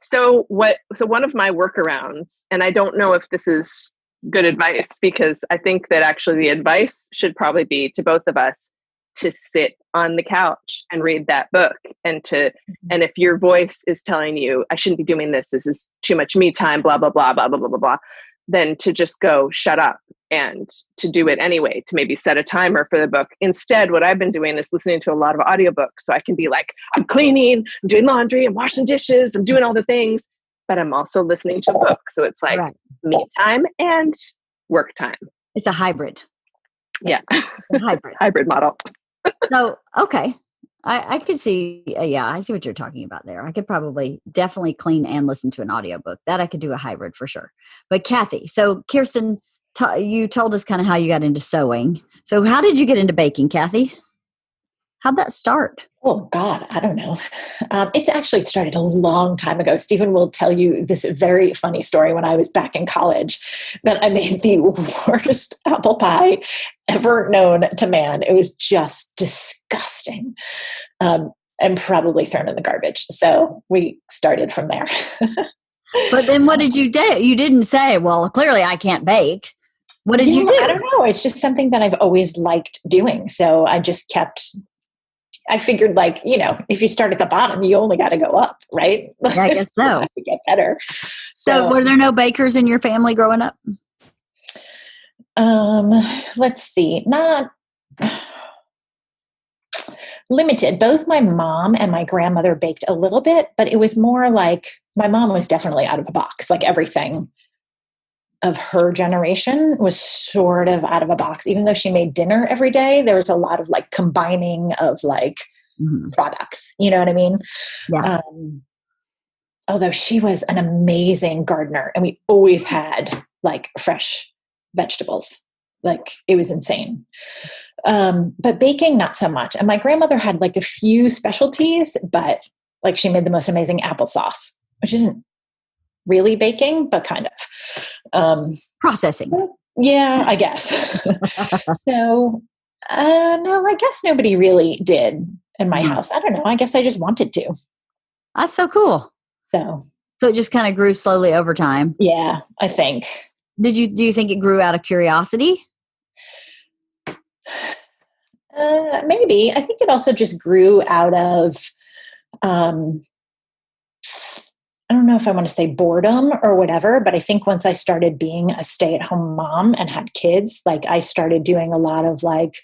So one of my workarounds, and I don't know if this is good advice, because I think that actually the advice should probably be to both of us to sit on the couch and read that book. And if your voice is telling you, I shouldn't be doing this is too much me time, blah, blah, blah, blah, blah, blah, blah, blah, then to just go shut up and to do it anyway, to maybe set a timer for the book. Instead, what I've been doing is listening to a lot of audiobooks. So I can be like, I'm cleaning, I'm doing laundry, I'm washing dishes, I'm doing all the things, but I'm also listening to a book. So it's like me time and work time. It's a hybrid. Yeah. A hybrid. Hybrid model. So, okay. I could see, I see what you're talking about there. I could definitely clean and listen to an audiobook. That I could do a hybrid for sure. But Cathy, so Kirsten, you told us kind of how you got into sewing. So how did you get into baking, Cathy? How'd that start? Oh, God, I don't know. It's actually started a long time ago. Stephen will tell you this very funny story when I was back in college that I made the worst apple pie ever known to man. It was just disgusting and probably thrown in the garbage. So we started from there. But then what did you do? You didn't say, well, clearly I can't bake. What did you do? I don't know. It's just something that I've always liked doing. So I just I figured, like, if you start at the bottom, you only got to go up, right? Yeah, I guess so. To get better. So were there no bakers in your family growing up? Let's see. Not limited. Both my mom and my grandmother baked a little bit, but it was more like my mom was definitely out of a box. Like everything of her generation was sort of out of a box. Even though she made dinner every day, there was a lot of like combining of like products. You know what I mean? Yeah. Although she was an amazing gardener and we always had like fresh vegetables. Like it was insane. But baking, not so much. And my grandmother had like a few specialties, but like she made the most amazing applesauce, which isn't really baking, but kind of. Processing. Yeah, I guess. So, no, I guess nobody really did in my house. I don't know. I guess I just wanted to. That's so cool. So it just kind of grew slowly over time. Yeah, I think. Do you think it grew out of curiosity? Maybe. I think it also just grew out of, I I don't know if I want to say boredom or whatever, but I think once I started being a stay-at-home mom and had kids, like I started doing a lot of like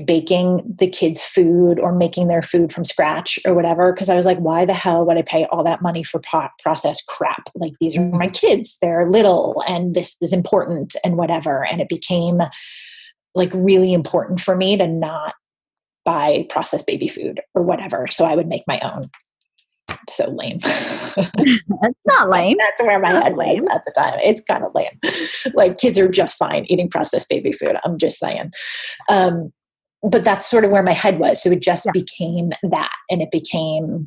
baking the kids food or making their food from scratch or whatever. Cause I was like, why the hell would I pay all that money for processed crap? Like these are my kids, they're little and this is important and whatever. And it became like really important for me to not buy processed baby food or whatever. So I would make my own. So lame. That's not lame. That's where my head was at the time. It's kind of lame. Like kids are just fine eating processed baby food. I'm just saying. But that's sort of where my head was. So it just became that. And it became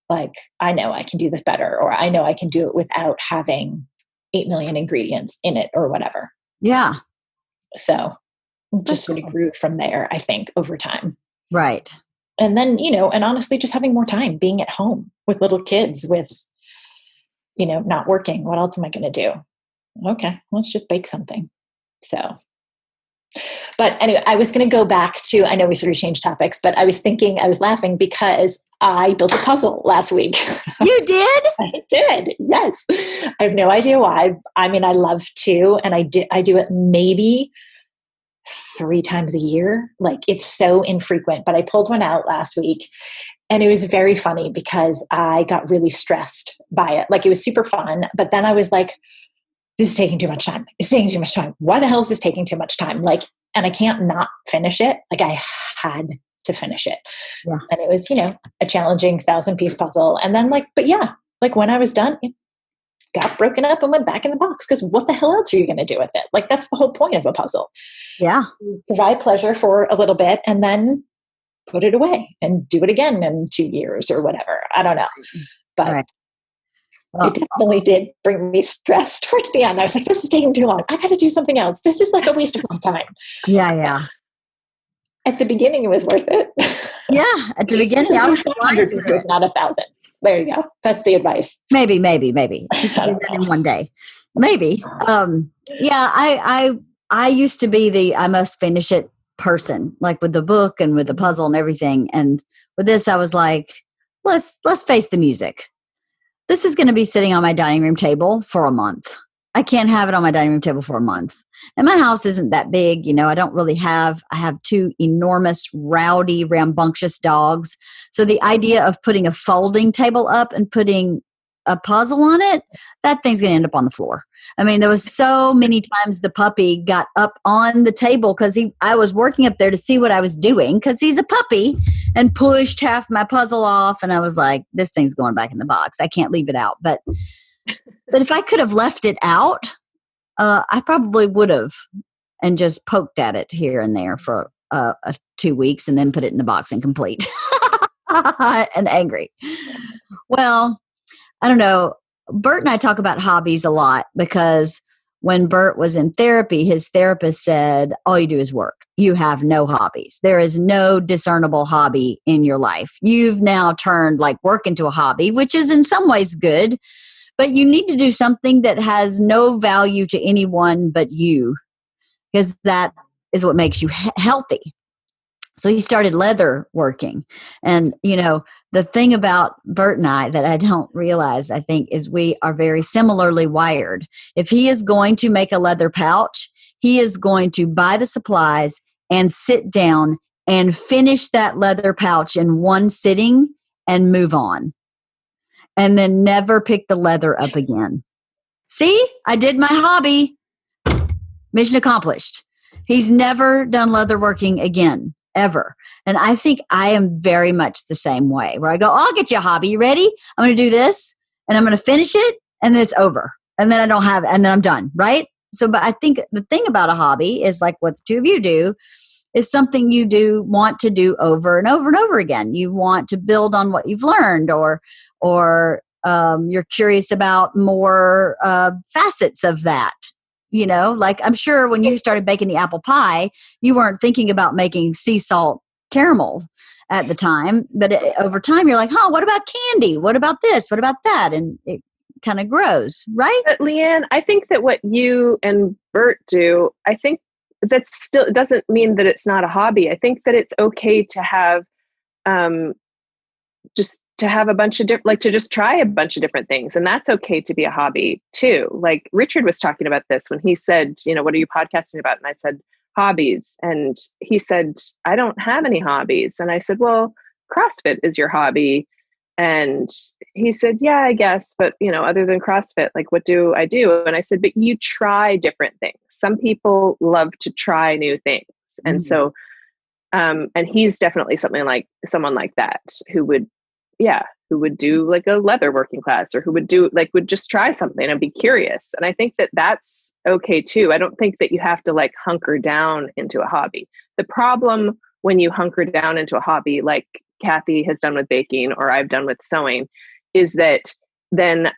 like, I know I can do this better, or I know I can do it without having 8 million ingredients in it or whatever. Yeah. So it just sort of grew from there, I think, over time. Right. And then, and honestly, just having more time being at home with little kids with, not working. What else am I going to do? Okay, let's just bake something. So, but anyway, I was going to go back to, I know we sort of changed topics, but I was laughing because I built a puzzle last week. You did? I did. Yes. I have no idea why. I mean, I love to, and I do it maybe 3 times a year. Like it's so infrequent, but I pulled one out last week and it was very funny because I got really stressed by it. Like it was super fun, but then I was like, this is taking too much time. It's taking too much time. Why the hell is this taking too much time? Like, and I can't not finish it. Like I had to finish it. Yeah. And it was, a challenging 1,000-piece puzzle. And then like when I was done, it got broken up and went back in the box because what the hell else are you going to do with it? Like that's the whole point of a puzzle. Yeah. Provide pleasure for a little bit and then put it away and do it again in 2 years or whatever. I don't know. But right. Well, it definitely did bring me stress towards the end. I was like, this is taking too long. I got to do something else. This is like a waste of my time. Yeah. At the beginning, it was worth it. Yeah. At the beginning, I was 500 pieces, not 1,000. There you go. That's the advice. Maybe. You can do that in one day. Maybe. I used to be the I must finish it person, like with the book and with the puzzle and everything. And with this, I was like, let's face the music. This is going to be sitting on my dining room table for a month. I can't have it on my dining room table for a month. And my house isn't that big. I don't really I have 2 enormous, rowdy, rambunctious dogs. So the idea of putting a folding table up and putting a puzzle on it, that thing's going to end up on the floor. I mean, there was so many times the puppy got up on the table because I was working up there to see what I was doing because he's a puppy, and pushed half my puzzle off. And I was like, this thing's going back in the box. I can't leave it out. But if I could have left it out, I probably would have and just poked at it here and there for 2 weeks and then put it in the box and complete and angry. Well, I don't know. Bert and I talk about hobbies a lot because when Bert was in therapy, his therapist said, all you do is work. You have no hobbies. There is no discernible hobby in your life. You've now turned like work into a hobby, which is in some ways good, but you need to do something that has no value to anyone but you, because that is what makes you healthy. So he started leather working. And, the thing about Bert and I that I don't realize, I think, is we are very similarly wired. If he is going to make a leather pouch, he is going to buy the supplies and sit down and finish that leather pouch in one sitting and move on. And then never pick the leather up again. See, I did my hobby. Mission accomplished. He's never done leather working again. Ever. And I think I am very much the same way where I go, I'll get you a hobby. You ready? I'm going to do this and I'm going to finish it and then it's over. And then I don't have it and then I'm done. Right. So, but I think the thing about a hobby is like what the 2 of you do is something you want to do over and over and over again. You want to build on what you've learned or you're curious about more facets of that. Like I'm sure when you started baking the apple pie, you weren't thinking about making sea salt caramel at the time, but over time you're like, what about candy? What about this? What about that? And it kind of grows, right? But Leanne, I think that what you and Bert do, I think that still doesn't mean that it's not a hobby. I think that it's okay to have just to have a bunch of different, like to just try a bunch of different things. And that's okay to be a hobby too. Like Richard was talking about this when he said, what are you podcasting about? And I said, hobbies. And he said, I don't have any hobbies. And I said, well, CrossFit is your hobby. And he said, yeah, I guess. But, other than CrossFit, like, what do I do? And I said, but you try different things. Some people love to try new things. And so, and he's definitely someone like that who would do like a leather working class, or who would just try something and be curious. And I think that that's okay too. I don't think that you have to like hunker down into a hobby. The problem when you hunker down into a hobby, like Cathy has done with baking or I've done with sewing, is that then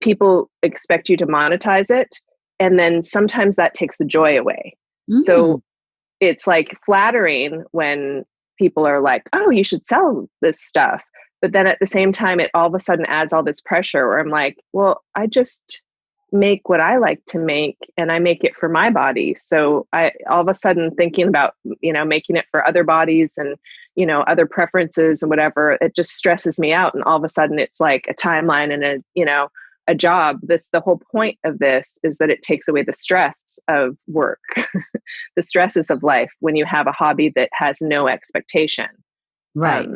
people expect you to monetize it. And then sometimes that takes the joy away. So it's like flattering when people are like, oh, you should sell this stuff. But then at the same time, it all of a sudden adds all this pressure where I'm like, well, I just make what I like to make, and I make it for my body. So I all of a sudden thinking about, making it for other bodies and, other preferences and whatever, it just stresses me out. And all of a sudden it's like a timeline and a job. The whole point of this is that it takes away the stress of work, the stresses of life when you have a hobby that has no expectation. Right.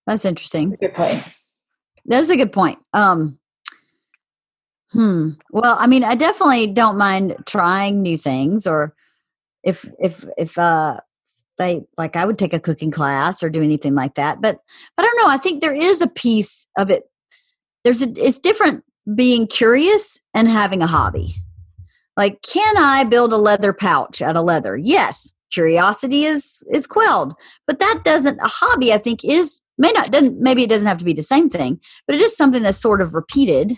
That's interesting. Good point. That's a good point. Well, I mean, I definitely don't mind trying new things, or if they like, I would take a cooking class or do anything like that. But I don't know. I think there is a piece of it. It's different being curious and having a hobby. Like, can I build a leather pouch out of leather? Yes. Curiosity is quelled, but that doesn't, a hobby I think maybe it doesn't have to be the same thing, but it is something that's sort of repeated,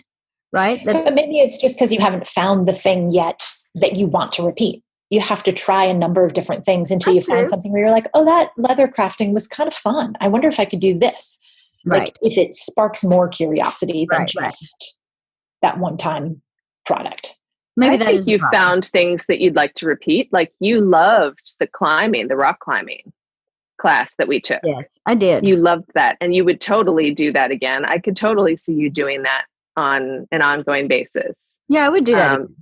right? But maybe it's just because you haven't found the thing yet that you want to repeat. You have to try a number of different things until you find something where you're like, oh, that leather crafting was kind of fun. I wonder if I could do this. Right. Like if it sparks more curiosity than just that one-time product. Maybe I think you found things that you'd like to repeat. Like you loved the rock climbing class that we took. Yes, I did. You loved that. And you would totally do that again. I could totally see you doing that on an ongoing basis. Yeah, I would do that. And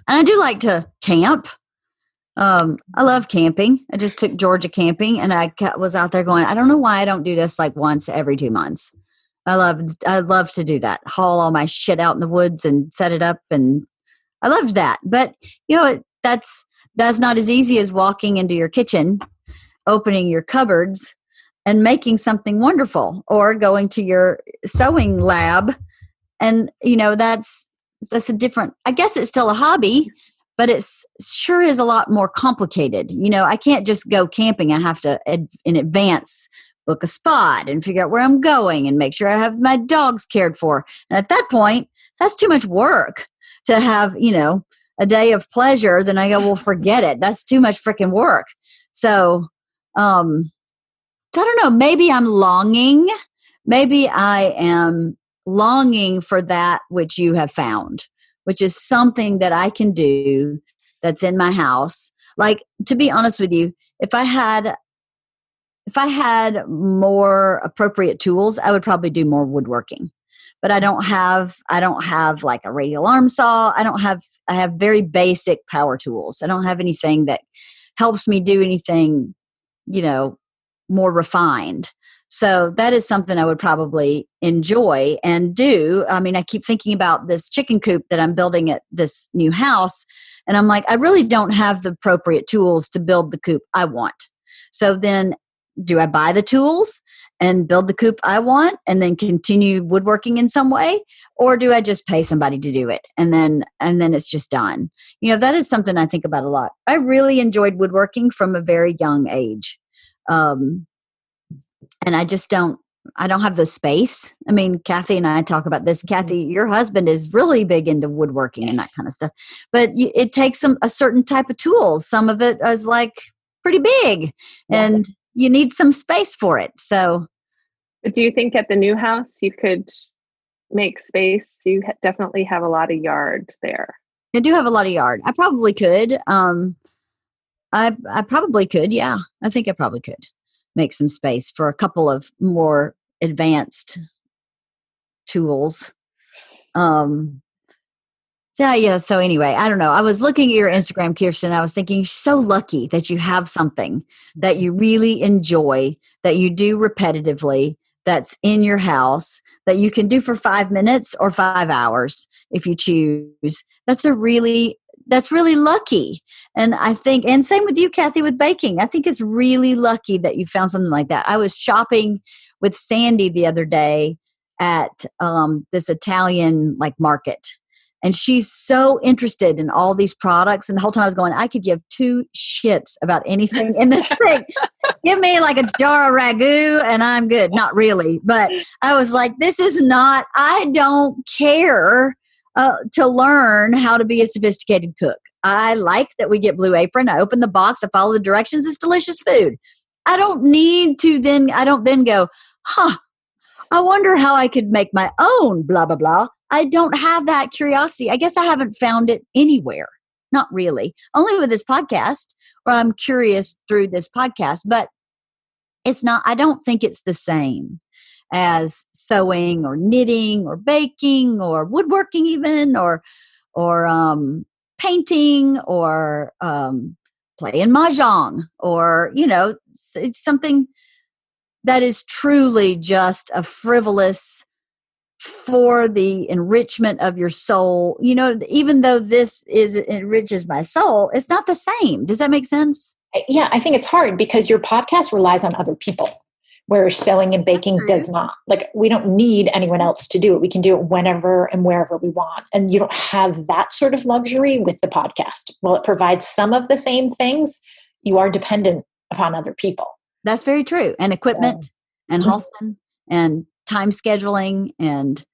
I do like to camp. I love camping. I just took Georgia camping, and I was out there going, I don't know why I don't do this like once every 2 months. I love to do that. Haul all my shit out in the woods and set it up, and I loved that. But that's not as easy as walking into your kitchen, opening your cupboards, and making something wonderful, or going to your sewing lab. And that's a different. I guess it's still a hobby, but it's sure is a lot more complicated. I can't just go camping. I have to in advance book a spot and figure out where I'm going and make sure I have my dogs cared for. And at that point, that's too much work to have, a day of pleasure. Then I go, well, forget it. That's too much freaking work. So, I don't know. Maybe I'm longing. Maybe I am longing for that which you have found, which is something that I can do that's in my house. Like, to be honest with you, if I had more appropriate tools, I would probably do more woodworking. But I don't have like a radial arm saw. I have very basic power tools. I don't have anything that helps me do anything, more refined. So that is something I would probably enjoy and do. I mean, I keep thinking about this chicken coop that I'm building at this new house. And I'm like, I really don't have the appropriate tools to build the coop I want. So then, do I buy the tools and build the coop I want and then continue woodworking in some way? Or do I just pay somebody to do it and then it's just done? That is something I think about a lot. I really enjoyed woodworking from a very young age. And I don't have the space. I mean, Cathy and I talk about this. Cathy, your husband is really big into woodworking and that kind of stuff, but it takes a certain type of tools. Some of it is like pretty big and you need some space for it. So, but do you think at the new house you could make space? You definitely have a lot of yard there. I do have a lot of yard. I probably could. I probably could. Yeah, I think I probably could. make some space for a couple of more advanced tools. So anyway, I don't know. I was looking at your Instagram, Kirsten. I was thinking, you're so lucky that you have something that you really enjoy, that you do repetitively, that's in your house, that you can do for 5 minutes or 5 hours if you choose. That's really lucky. And I think, and same with you, Cathy, with baking. I think it's really lucky that you found something like that. I was shopping with Sandy the other day at this Italian market. And she's so interested in all these products. And the whole time I was going, I could give 2 shits about anything in this thing. Give me a jar of ragu and I'm good. Not really. But I was like, I don't care to learn how to be a sophisticated cook. I like that we get Blue Apron. I open the box. I follow the directions. It's delicious food. I don't then go, I wonder how I could make my own blah, blah, blah. I don't have that curiosity. I guess I haven't found it anywhere. Not really. Only with this podcast, where I'm curious through this podcast. But I don't think it's the same as sewing or knitting or baking or woodworking even or painting or playing mahjong or, it's something that is truly just a frivolous for the enrichment of your soul. Even though this enriches my soul, it's not the same. Does that make sense? Yeah, I think it's hard because your podcast relies on other people, whereas sewing and baking does not. We don't need anyone else to do it. We can do it whenever and wherever we want. And you don't have that sort of luxury with the podcast. While it provides some of the same things, you are dependent upon other people. That's very true. And equipment and Halston and time scheduling and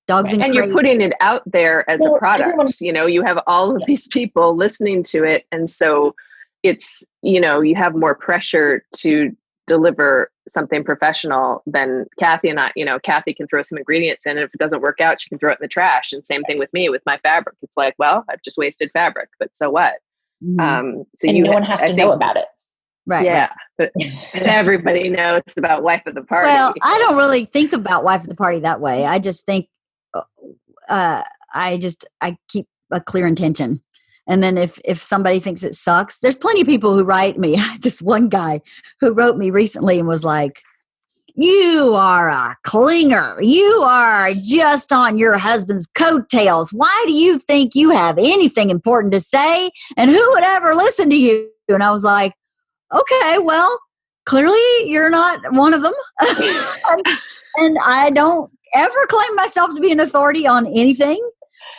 dogs and you're putting it out there as a product. You have all of these people listening to it. And so it's, you have more pressure to deliver something professional than Cathy and I. Cathy can throw some ingredients in, and if it doesn't work out, she can throw it in the trash. And same thing with me with my fabric. It's well, I've just wasted fabric, but so what? Mm-hmm. No one has to know about it. Right. Yeah. Right. But everybody knows about wife of the party. Well, I don't really think about wife of the party that way. I just think, I keep a clear intention. And then if somebody thinks it sucks, there's plenty of people who write me. This one guy who wrote me recently and was like, you are a clinger. You are just on your husband's coattails. Why do you think you have anything important to say? And who would ever listen to you? And I was like, okay, well, clearly you're not one of them. and I don't ever claim myself to be an authority on anything,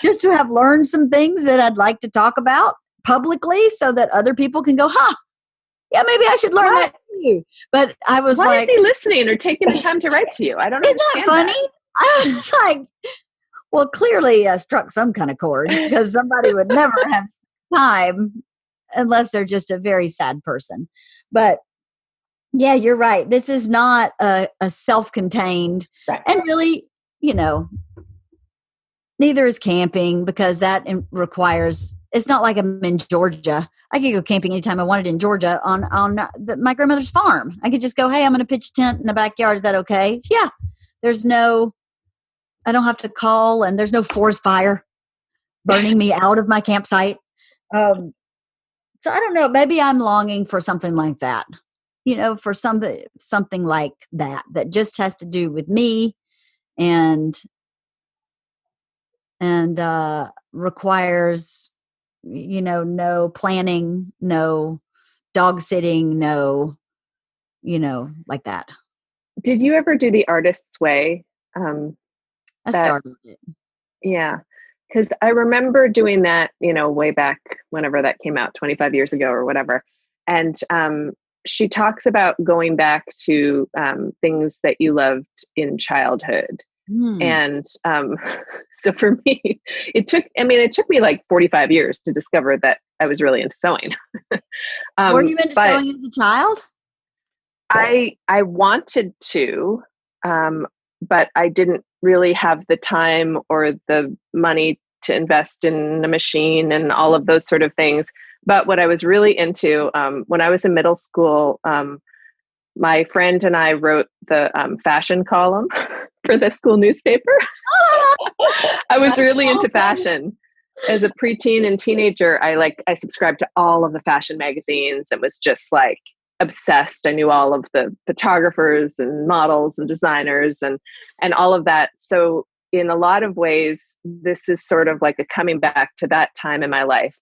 just to have learned some things that I'd like to talk about publicly so that other people can go, yeah, maybe I should learn that too. But I was why is he listening or taking the time to write to you? I don't understand. Isn't that funny? I was like, well, clearly I struck some kind of chord because somebody would never have time unless they're just a very sad person. But yeah, you're right. This is not a self-contained, right. And really, neither is camping because that requires, it's not like I'm in Georgia. I could go camping anytime I wanted in Georgia on my grandmother's farm. I could just go, hey, I'm going to pitch a tent in the backyard. Is that okay? Yeah. I don't have to call, and there's no forest fire burning me out of my campsite. So I don't know. Maybe I'm longing for something like that. For something like that just has to do with me and requires, no planning, no dog sitting, no, like that. Did you ever do the Artist's Way? I started it. Yeah. Because I remember doing that, way back whenever that came out, 25 years ago or whatever. And she talks about going back to things that you loved in childhood. And so for me, it took me like 45 years to discover that I was really into sewing. Were you into sewing as a child? I wanted to, but I didn't really have the time or the money to invest in a machine and all of those sort of things. But what I was really into, when I was in middle school, my friend and I wrote the fashion column for the school newspaper. I was really into fashion. As a preteen and teenager, I subscribed to all of the fashion magazines and was just like obsessed. I knew all of the photographers and models and designers and all of that. So in a lot of ways, this is sort of like a coming back to that time in my life,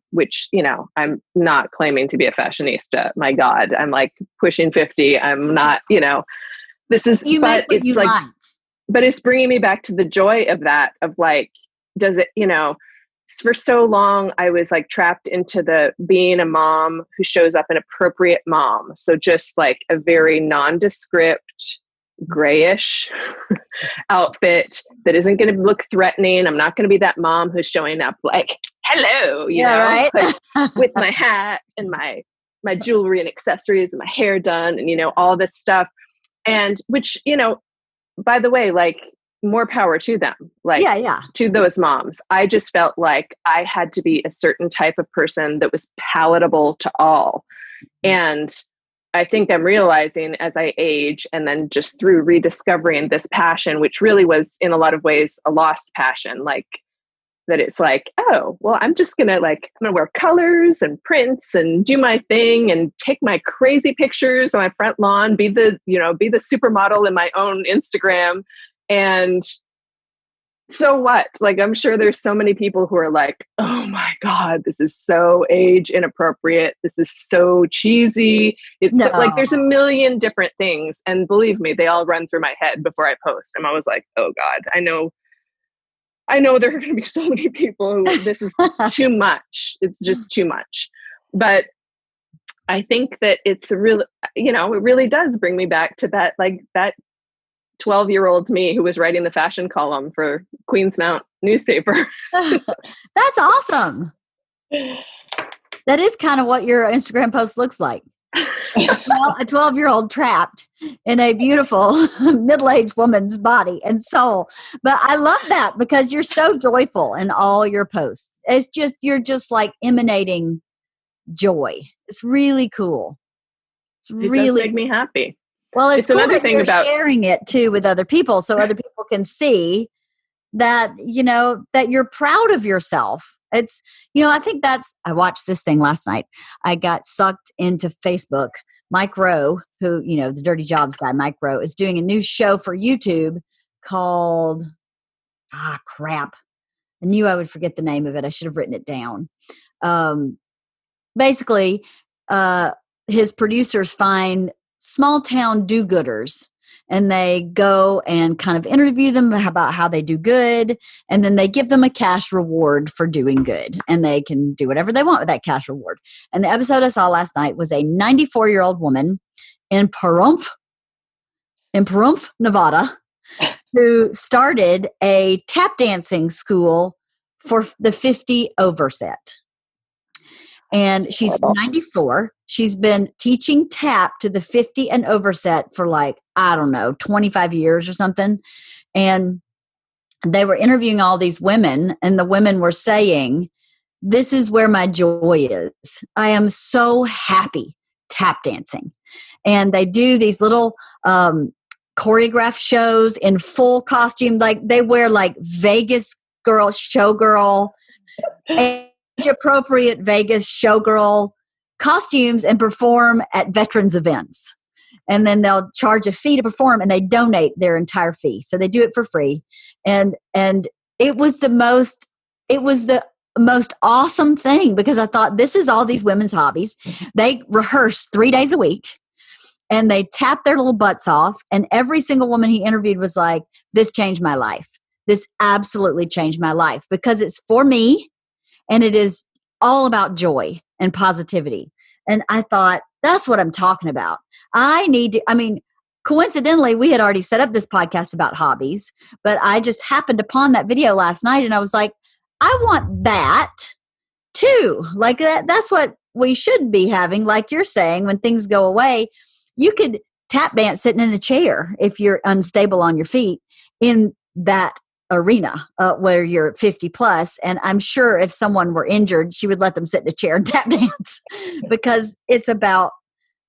which, you know, I'm not claiming to be a fashionista. My God, I'm like pushing 50. I'm not, you know, this is, but it's like, but it's bringing me back to the joy of that, of like, does it, you know, for so long, I was like trapped into the being a mom who shows up an appropriate mom. So just like a very nondescript, grayish outfit that isn't going to look threatening. I'm not going to be that mom who's showing up like, hello, you know, right? like, with my hat and my jewelry and accessories and my hair done and, you know, all this stuff. And which, you know, by the way, like, more power to them, like to those moms. I just felt like I had to be a certain type of person that was palatable to all. And I think I'm realizing as I age, and then just through rediscovering this passion, which really was in a lot of ways a lost passion, like that it's like, oh, well, I'm gonna wear colors and prints and do my thing and take my crazy pictures on my front lawn, be the supermodel in my own Instagram. And so what? Like, I'm sure there's so many people who are like, oh my God, this is so age inappropriate. This is so cheesy. It's so, like, there's a million different things. And believe me, they all run through my head before I post. I'm always like, oh God, I know there are going to be so many people who this is just too much. It's just too much. But I think that it's a real, you know, it really does bring me back to that, like that 12-year-old me who was writing the fashion column for Queensmount newspaper. That's awesome. That is kind of what your Instagram post looks like. A 12-year-old trapped in a beautiful middle-aged woman's body and soul. But I love that because you're so joyful in all your posts. It's just, you're just like emanating joy. It's really cool. It does make me happy. Well, it's cool another that thing you're about sharing it too with other people, so other people can see that, you know, that you're proud of yourself. It's, you know, I think I watched this thing last night. I got sucked into Facebook. Mike Rowe, who, you know, the Dirty Jobs guy, Mike Rowe, is doing a new show for YouTube called, crap. I knew I would forget the name of it. I should have written it down. Basically, his producers find small town do-gooders and they go and kind of interview them about how they do good, and then they give them a cash reward for doing good, and they can do whatever they want with that cash reward. And the episode I saw last night was a 94-year-old woman in Pahrump, Nevada, who started a tap dancing school for the 50 over set. And she's 94. She's been teaching tap to the 50 and over set for like, I don't know, 25 years or something. And they were interviewing all these women, and the women were saying, this is where my joy is. I am so happy tap dancing. And they do these little choreographed shows in full costume. Like they wear like Vegas girl, showgirl, age-appropriate Vegas showgirl costumes and perform at veterans events. And then they'll charge a fee to perform, and they donate their entire fee. So they do it for free. And it was the most awesome thing, because I thought, this is all these women's hobbies. They rehearse 3 days a week and they tap their little butts off. And every single woman he interviewed was like, this changed my life. This absolutely changed my life, because it's for me. And it is all about joy and positivity. And I thought, that's what I'm talking about. Coincidentally, we had already set up this podcast about hobbies, but I just happened upon that video last night, and I was like, I want that too. Like that's what we should be having. Like you're saying, when things go away, you could tap dance sitting in a chair if you're unstable on your feet in that arena where you're 50 plus. And I'm sure if someone were injured, she would let them sit in a chair and tap dance, because it's about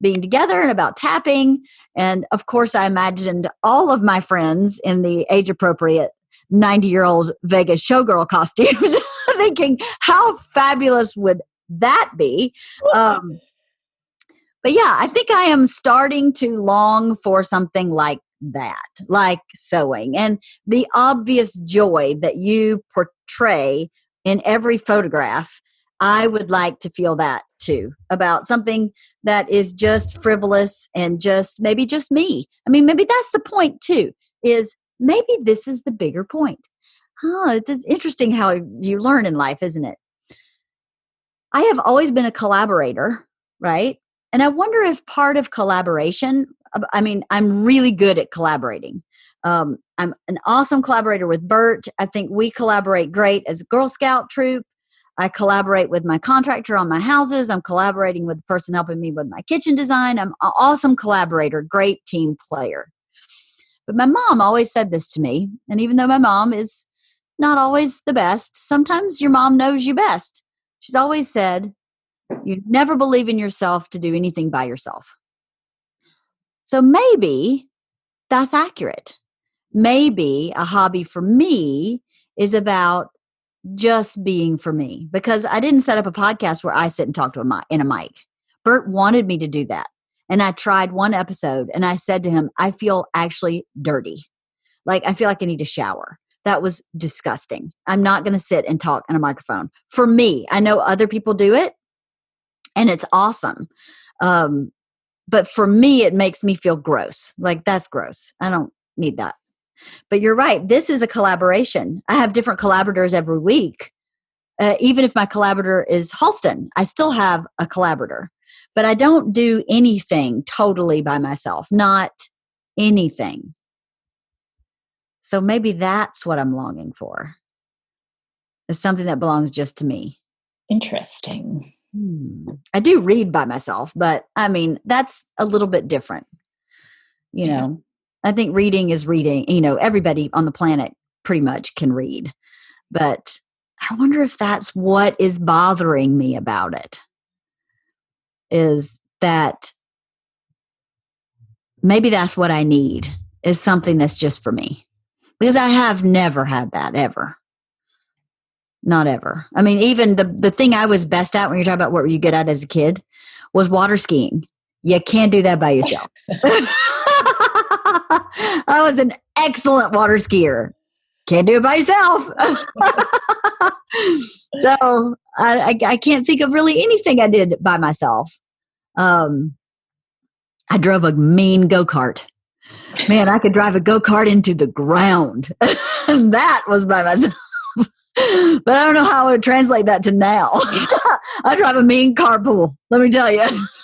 being together and about tapping. And of course, I imagined all of my friends in the age appropriate 90-year-old Vegas showgirl costumes, thinking, how fabulous would that be? But yeah, I think I am starting to long for something like that, like sewing and the obvious joy that you portray in every photograph. I would like to feel that too, about something that is just frivolous and maybe just me. I mean, maybe that's the point too, is maybe this is the bigger point. It's interesting how you learn in life, isn't it? I have always been a collaborator, right? And I wonder if part of collaboration, I mean, I'm really good at collaborating. I'm an awesome collaborator with Bert. I think we collaborate great as a Girl Scout troop. I collaborate with my contractor on my houses. I'm collaborating with the person helping me with my kitchen design. I'm an awesome collaborator, great team player. But my mom always said this to me. And even though my mom is not always the best, sometimes your mom knows you best. She's always said, you never believe in yourself to do anything by yourself. So maybe that's accurate. Maybe a hobby for me is about just being for me, because I didn't set up a podcast where I sit and talk to in a mic. Bert wanted me to do that. And I tried one episode and I said to him, I feel actually dirty. Like I feel like I need to shower. That was disgusting. I'm not going to sit and talk in a microphone. For me, I know other people do it and it's awesome. But for me, it makes me feel gross. Like that's gross. I don't need that. But you're right. This is a collaboration. I have different collaborators every week. Even if my collaborator is Halston, I still have a collaborator. But I don't do anything totally by myself. Not anything. So maybe that's what I'm longing for. Is something that belongs just to me. Interesting. I do read by myself, but I mean, that's a little bit different. You know, I think reading is reading. You know, everybody on the planet pretty much can read. But I wonder if that's what is bothering me about it. Is that maybe that's what I need, is something that's just for me. Because I have never had that ever. Not ever. I mean, even the thing I was best at when you're talking about what were you good at as a kid was water skiing. You can't do that by yourself. I was an excellent water skier. Can't do it by yourself. So I can't think of really anything I did by myself. I drove a mean go-kart. Man, I could drive a go-kart into the ground. And that was by myself. But I don't know how I would translate that to now. I drive a mean carpool. Let me tell you,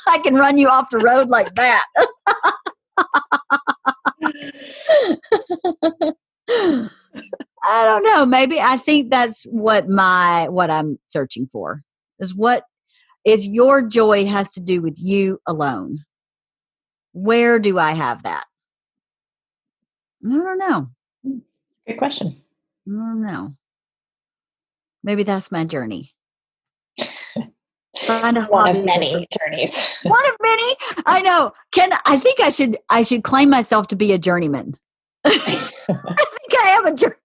I can run you off the road like that. I don't know. Maybe I think that's what I'm searching for, is what is your joy has to do with you alone. Where do I have that? I don't know. Good question. I don't know. Maybe that's my journey. Find a One hobby. of many journeys. One of many. I know. I think I should claim myself to be a journeyman. I think I am a journeyman.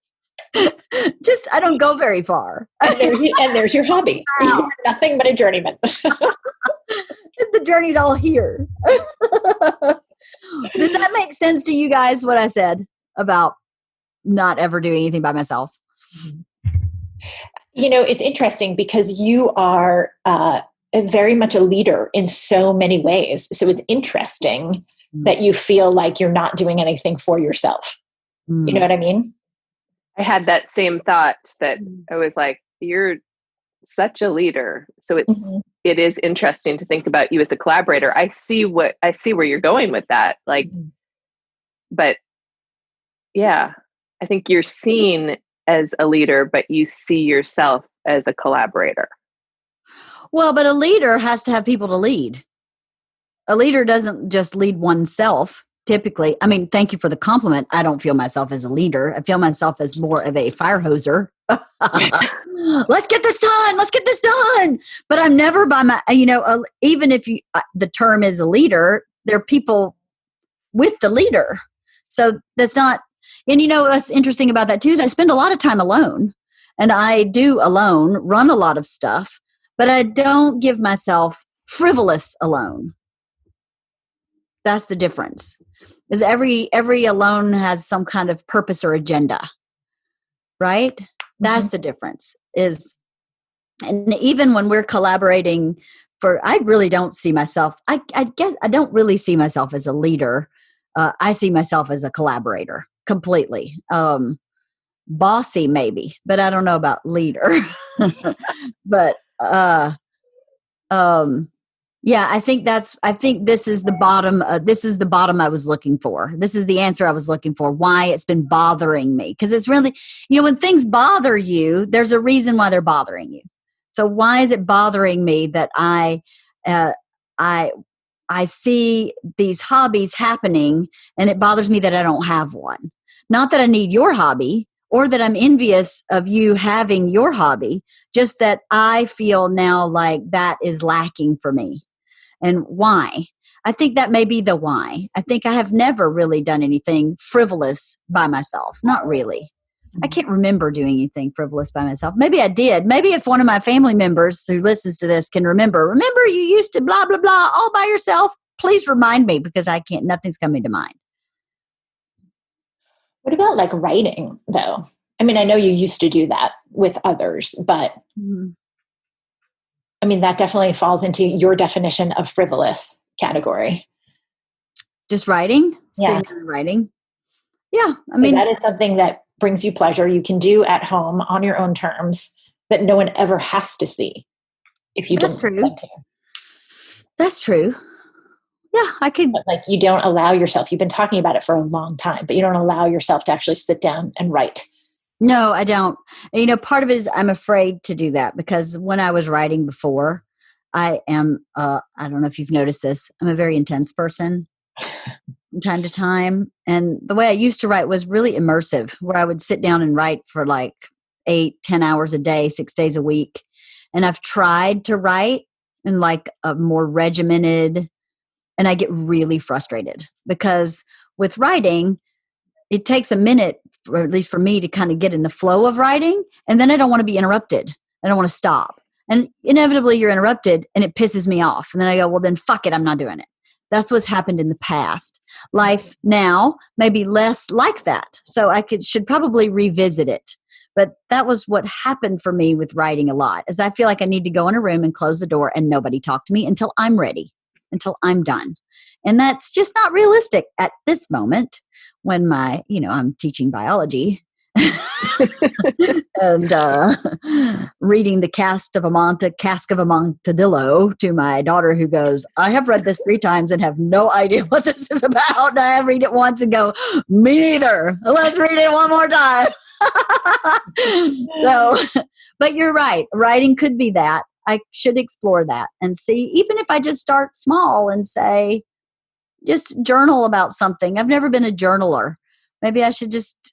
Just I don't go very far. And there's your hobby. You're nothing but a journeyman. The journey's all here. Does that make sense to you guys, what I said about not ever doing anything by myself? You know, it's interesting because you are very much a leader in so many ways. So it's interesting that you feel like you're not doing anything for yourself. You know what I mean? I had that same thought that I was like, you're such a leader. So it is interesting to think about you as a collaborator. I see where you're going with that. Like, but yeah, I think you're seen as a leader, but you see yourself as a collaborator. Well, but a leader has to have people to lead. A leader doesn't just lead oneself, typically. I mean, thank you for the compliment. I don't feel myself as a leader. I feel myself as more of a fire hoser. Let's get this done. Let's get this done. But I'm never by my, even if the term is a leader, there are people with the leader. So that's not, and what's interesting about that too is I spend a lot of time alone, and I do alone run a lot of stuff, but I don't give myself frivolous alone. That's the difference. Is every alone has some kind of purpose or agenda, right? That's the difference. And even when we're collaborating I really don't see myself, I guess I don't really see myself as a leader. I see myself as a collaborator completely. Bossy maybe, but I don't know about leader. But yeah, I think this is the bottom. This is the bottom I was looking for. This is the answer I was looking for. Why it's been bothering me. Because it's really, when things bother you, there's a reason why they're bothering you. So why is it bothering me that I see these hobbies happening, and it bothers me that I don't have one? Not that I need your hobby or that I'm envious of you having your hobby, just that I feel now like that is lacking for me. And why? I think that may be the why. I think I have never really done anything frivolous by myself. Not really. I can't remember doing anything frivolous by myself. Maybe I did. Maybe if one of my family members who listens to this can remember you used to blah, blah, blah all by yourself. Please remind me, because I can't, nothing's coming to mind. What about like writing though? I mean, I know you used to do that with others, but I mean, that definitely falls into your definition of frivolous category. Just writing? Yeah. Sitting and writing. Yeah. I mean, that is something that brings you pleasure. You can do at home on your own terms that no one ever has to see if you that's don't true. want to. That's true. Yeah, I could. But like, you don't allow yourself, you've been talking about it for a long time, but you don't allow yourself to actually sit down and write. No, I don't. Part of it is I'm afraid to do that, because when I was writing before, I am, I don't know if you've noticed this, I'm a very intense person from time to time. And the way I used to write was really immersive, where I would sit down and write for like 8-10 hours a day, 6 days a week. And I've tried to write in like a more regimented, and I get really frustrated, because with writing, it takes a minute, or at least for me, to kind of get in the flow of writing. And then I don't want to be interrupted. I don't want to stop. And inevitably you're interrupted, and it pisses me off. And then I go, well, then fuck it. I'm not doing it. That's what's happened in the past. Life now may be less like that. So I should probably revisit it. But that was what happened for me with writing a lot, is I feel like I need to go in a room and close the door and nobody talk to me until I'm ready, until I'm done. And that's just not realistic at this moment, when I'm teaching biology and reading the Cask of Amontadillo to my daughter, who goes, I have read this 3 times and have no idea what this is about. And I read it once and go, me neither. Let's read it one more time. So, but you're right. Writing could be that. I should explore that and see, even if I just start small and say, just journal about something. I've never been a journaler. Maybe I should just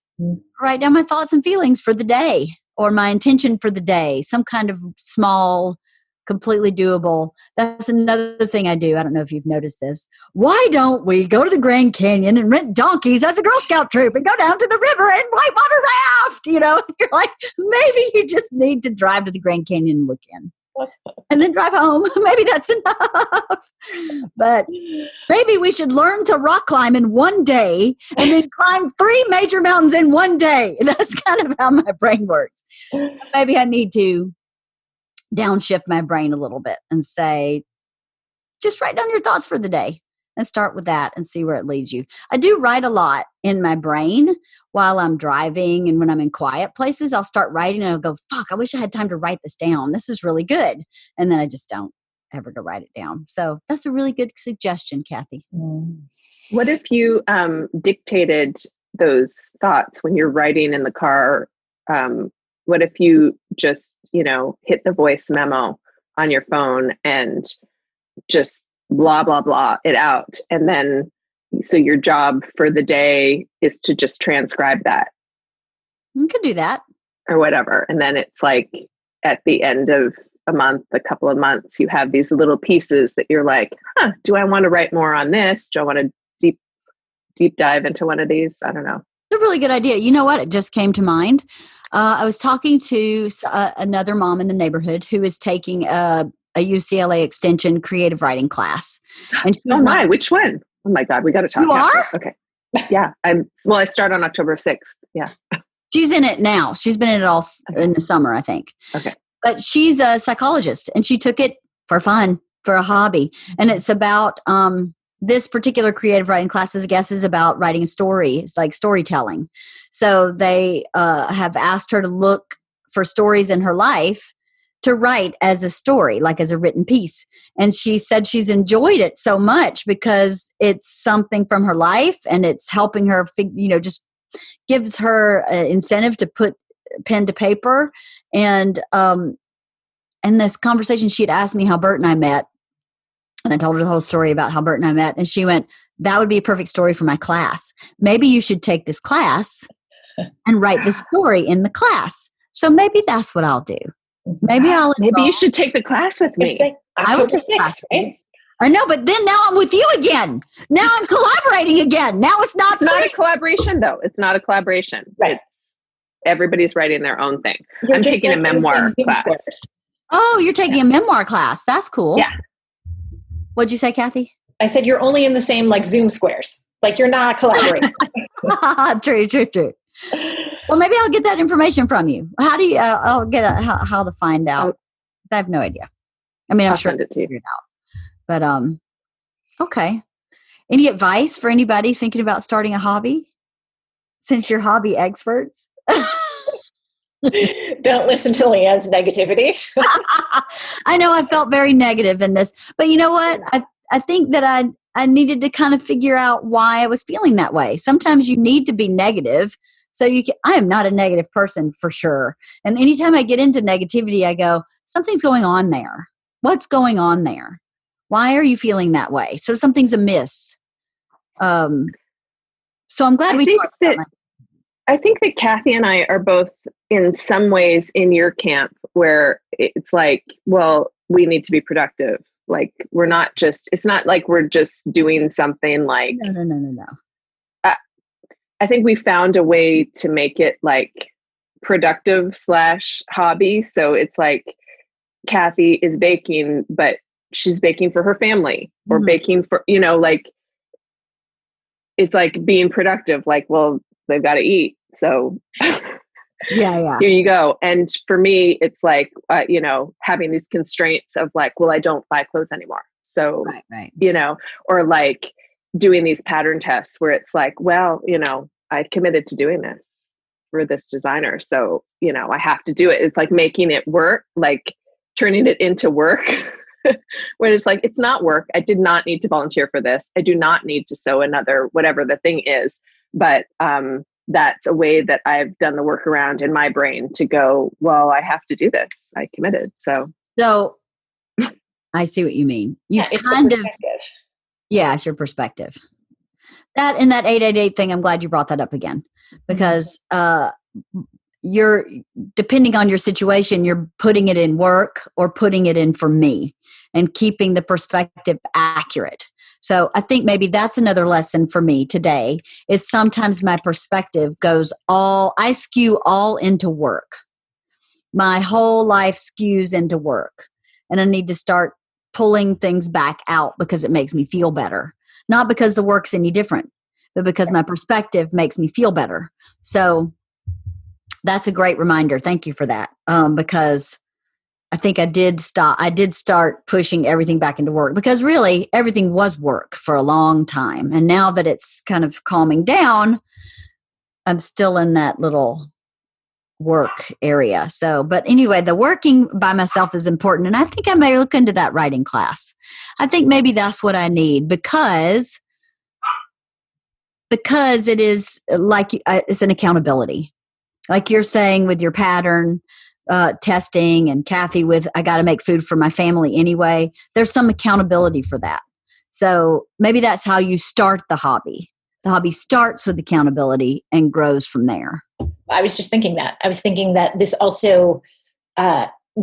write down my thoughts and feelings for the day, or my intention for the day, some kind of small, completely doable. That's another thing I do. I don't know if you've noticed this. Why don't we go to the Grand Canyon and rent donkeys as a Girl Scout troop and go down to the river and whitewater raft? You're like, maybe you just need to drive to the Grand Canyon and look in. And then drive home. Maybe that's enough. But maybe we should learn to rock climb in one day and then climb 3 major mountains in one day. That's kind of how my brain works. So maybe I need to downshift my brain a little bit and say, just write down your thoughts for the day and start with that and see where it leads you. I do write a lot in my brain while I'm driving, and when I'm in quiet places, I'll start writing and I'll go, fuck, I wish I had time to write this down. This is really good. And then I just don't ever go write it down. So that's a really good suggestion, Cathy. What if you dictated those thoughts when you're writing in the car? What if you just, hit the voice memo on your phone and just blah, blah, blah it out? And then, so your job for the day is to just transcribe that. You could do that. or whatever. And then it's like at the end of a month, a couple of months, you have these little pieces that you're like, do I want to write more on this? Do I want to deep dive into one of these? I don't know. It's a really good idea. You know what? It just came to mind. I was talking to another mom in the neighborhood who is taking a UCLA Extension creative writing class. And which one? Oh my God, we got to talk. You are? Okay. Yeah. I start on October 6th. Yeah. She's in it now. She's been in it all in the summer, I think. Okay. But she's a psychologist and she took it for fun, for a hobby. And it's about this particular creative writing class, I guess, is about writing a story. It's like storytelling. So they have asked her to look for stories in her life to write as a story, like as a written piece. And she said she's enjoyed it so much because it's something from her life and it's helping her, just gives her an incentive to put pen to paper. And this conversation, she had asked me how Bert and I met. And I told her the whole story about how Bert and I met. And she went, that would be a perfect story for my class. Maybe you should take this class and write the story in the class. So maybe that's what I'll do. Maybe you should take the class with me. Like October 6th, right? I know, but then now I'm with you again. Now I'm collaborating again. Now it's not a collaboration, though. It's not a collaboration. Right. Everybody's writing their own thing. I'm taking a memoir class. Oh, you're taking a memoir class. That's cool. Yeah. What'd you say, Cathy? I said you're only in the same like Zoom squares. Like you're not collaborating. True. Well, maybe I'll get that information from you. How do you? I'll get how to find out. I have no idea. I mean, I'm sure send it to you. Figure it out. But okay. Any advice for anybody thinking about starting a hobby? Since you're hobby experts. Don't listen to Leanne's negativity. I know I felt very negative in this, but you know what? I think that I needed to kind of figure out why I was feeling that way. Sometimes you need to be negative. So I am not a negative person for sure. And anytime I get into negativity, I go, something's going on there. What's going on there? Why are you feeling that way? So something's amiss. So I'm glad we talked about that. I think that Cathy and I are both in some ways in your camp where it's like, well, we need to be productive. Like it's not like we're just doing something like. No. I think we found a way to make it like productive / hobby. So it's like Cathy is baking, but she's baking for her family or baking for, like it's like being productive. Like, well, they've got to eat. So yeah. Here you go. And for me, it's like, having these constraints of like, well, I don't buy clothes anymore. So, right. Or like doing these pattern tests where it's like, well, I committed to doing this for this designer. So, I have to do it. It's like making it work, like turning it into work. Where it's like, it's not work. I did not need to volunteer for this. I do not need to sew another, whatever the thing is. But that's a way that I've done the workaround in my brain to go, well, I have to do this. I committed. So I see what you mean. You've it's your perspective. That in that 888 thing, I'm glad you brought that up again because you're depending on your situation, you're putting it in work or putting it in for me and keeping the perspective accurate. So I think maybe that's another lesson for me today is sometimes my perspective I skew all into work. My whole life skews into work and I need to start pulling things back out because it makes me feel better. Not because the work's any different, but because my perspective makes me feel better. So that's a great reminder. Thank you for that. Because I think I did start pushing everything back into work because really everything was work for a long time. And now that it's kind of calming down, I'm still in that little work area. So, but anyway, the working by myself is important. And I think I may look into that writing class. I think maybe that's what I need because it is like, it's an accountability. Like you're saying with your pattern testing and Cathy with, I got to make food for my family anyway. There's some accountability for that. So maybe that's how you start the hobby. The hobby starts with accountability and grows from there. I was just thinking that. I was thinking that this also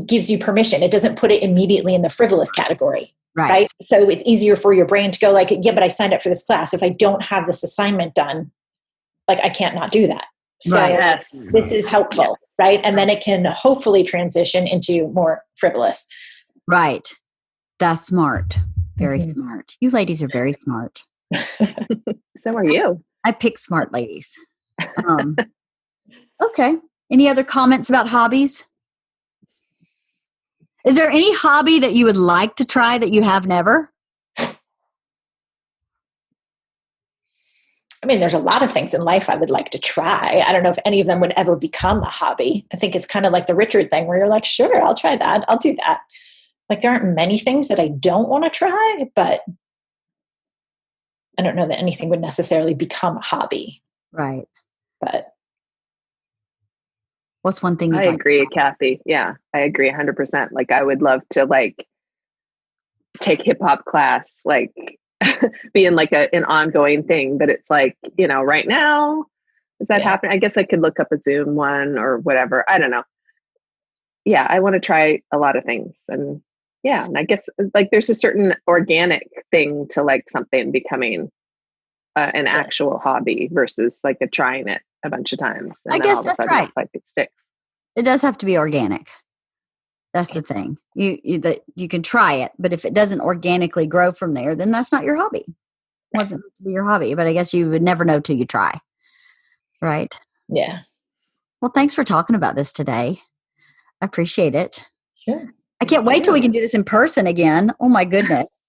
gives you permission. It doesn't put it immediately in the frivolous category. Right. So it's easier for your brain to go like, yeah, but I signed up for this class. If I don't have this assignment done, like I can't not do that. So this is helpful. Right. And then it can hopefully transition into more frivolous. Right. That's smart. Very smart. You ladies are very smart. So are you. I pick smart ladies. Okay. Any other comments about hobbies? Is there any hobby that you would like to try that you have never? I mean, there's a lot of things in life I would like to try. I don't know if any of them would ever become a hobby. I think it's kind of like the Richard thing where you're like, sure, I'll try that. I'll do that. Like there aren't many things that I don't want to try, but I don't know that anything would necessarily become a hobby. Right. But what's one thing I agree, Kathy. Yeah, I agree 100%. Like I would love to like take hip hop class, like being like an ongoing thing, but it's like, you know, right now, is that happening? I guess I could look up a Zoom one or whatever. I don't know. Yeah, I want to try a lot of things. And and I guess like there's a certain organic thing to like something becoming an actual hobby versus like trying it a bunch of times. And I guess that's right. Like it sticks. It does have to be organic. That's the thing. You can try it, but if it doesn't organically grow from there, then that's not your hobby. It wasn't meant to be your hobby, but I guess you would never know till you try. Right? Yeah. Well, thanks for talking about this today. I appreciate it. Sure. I can't wait till we can do this in person again. Oh my goodness.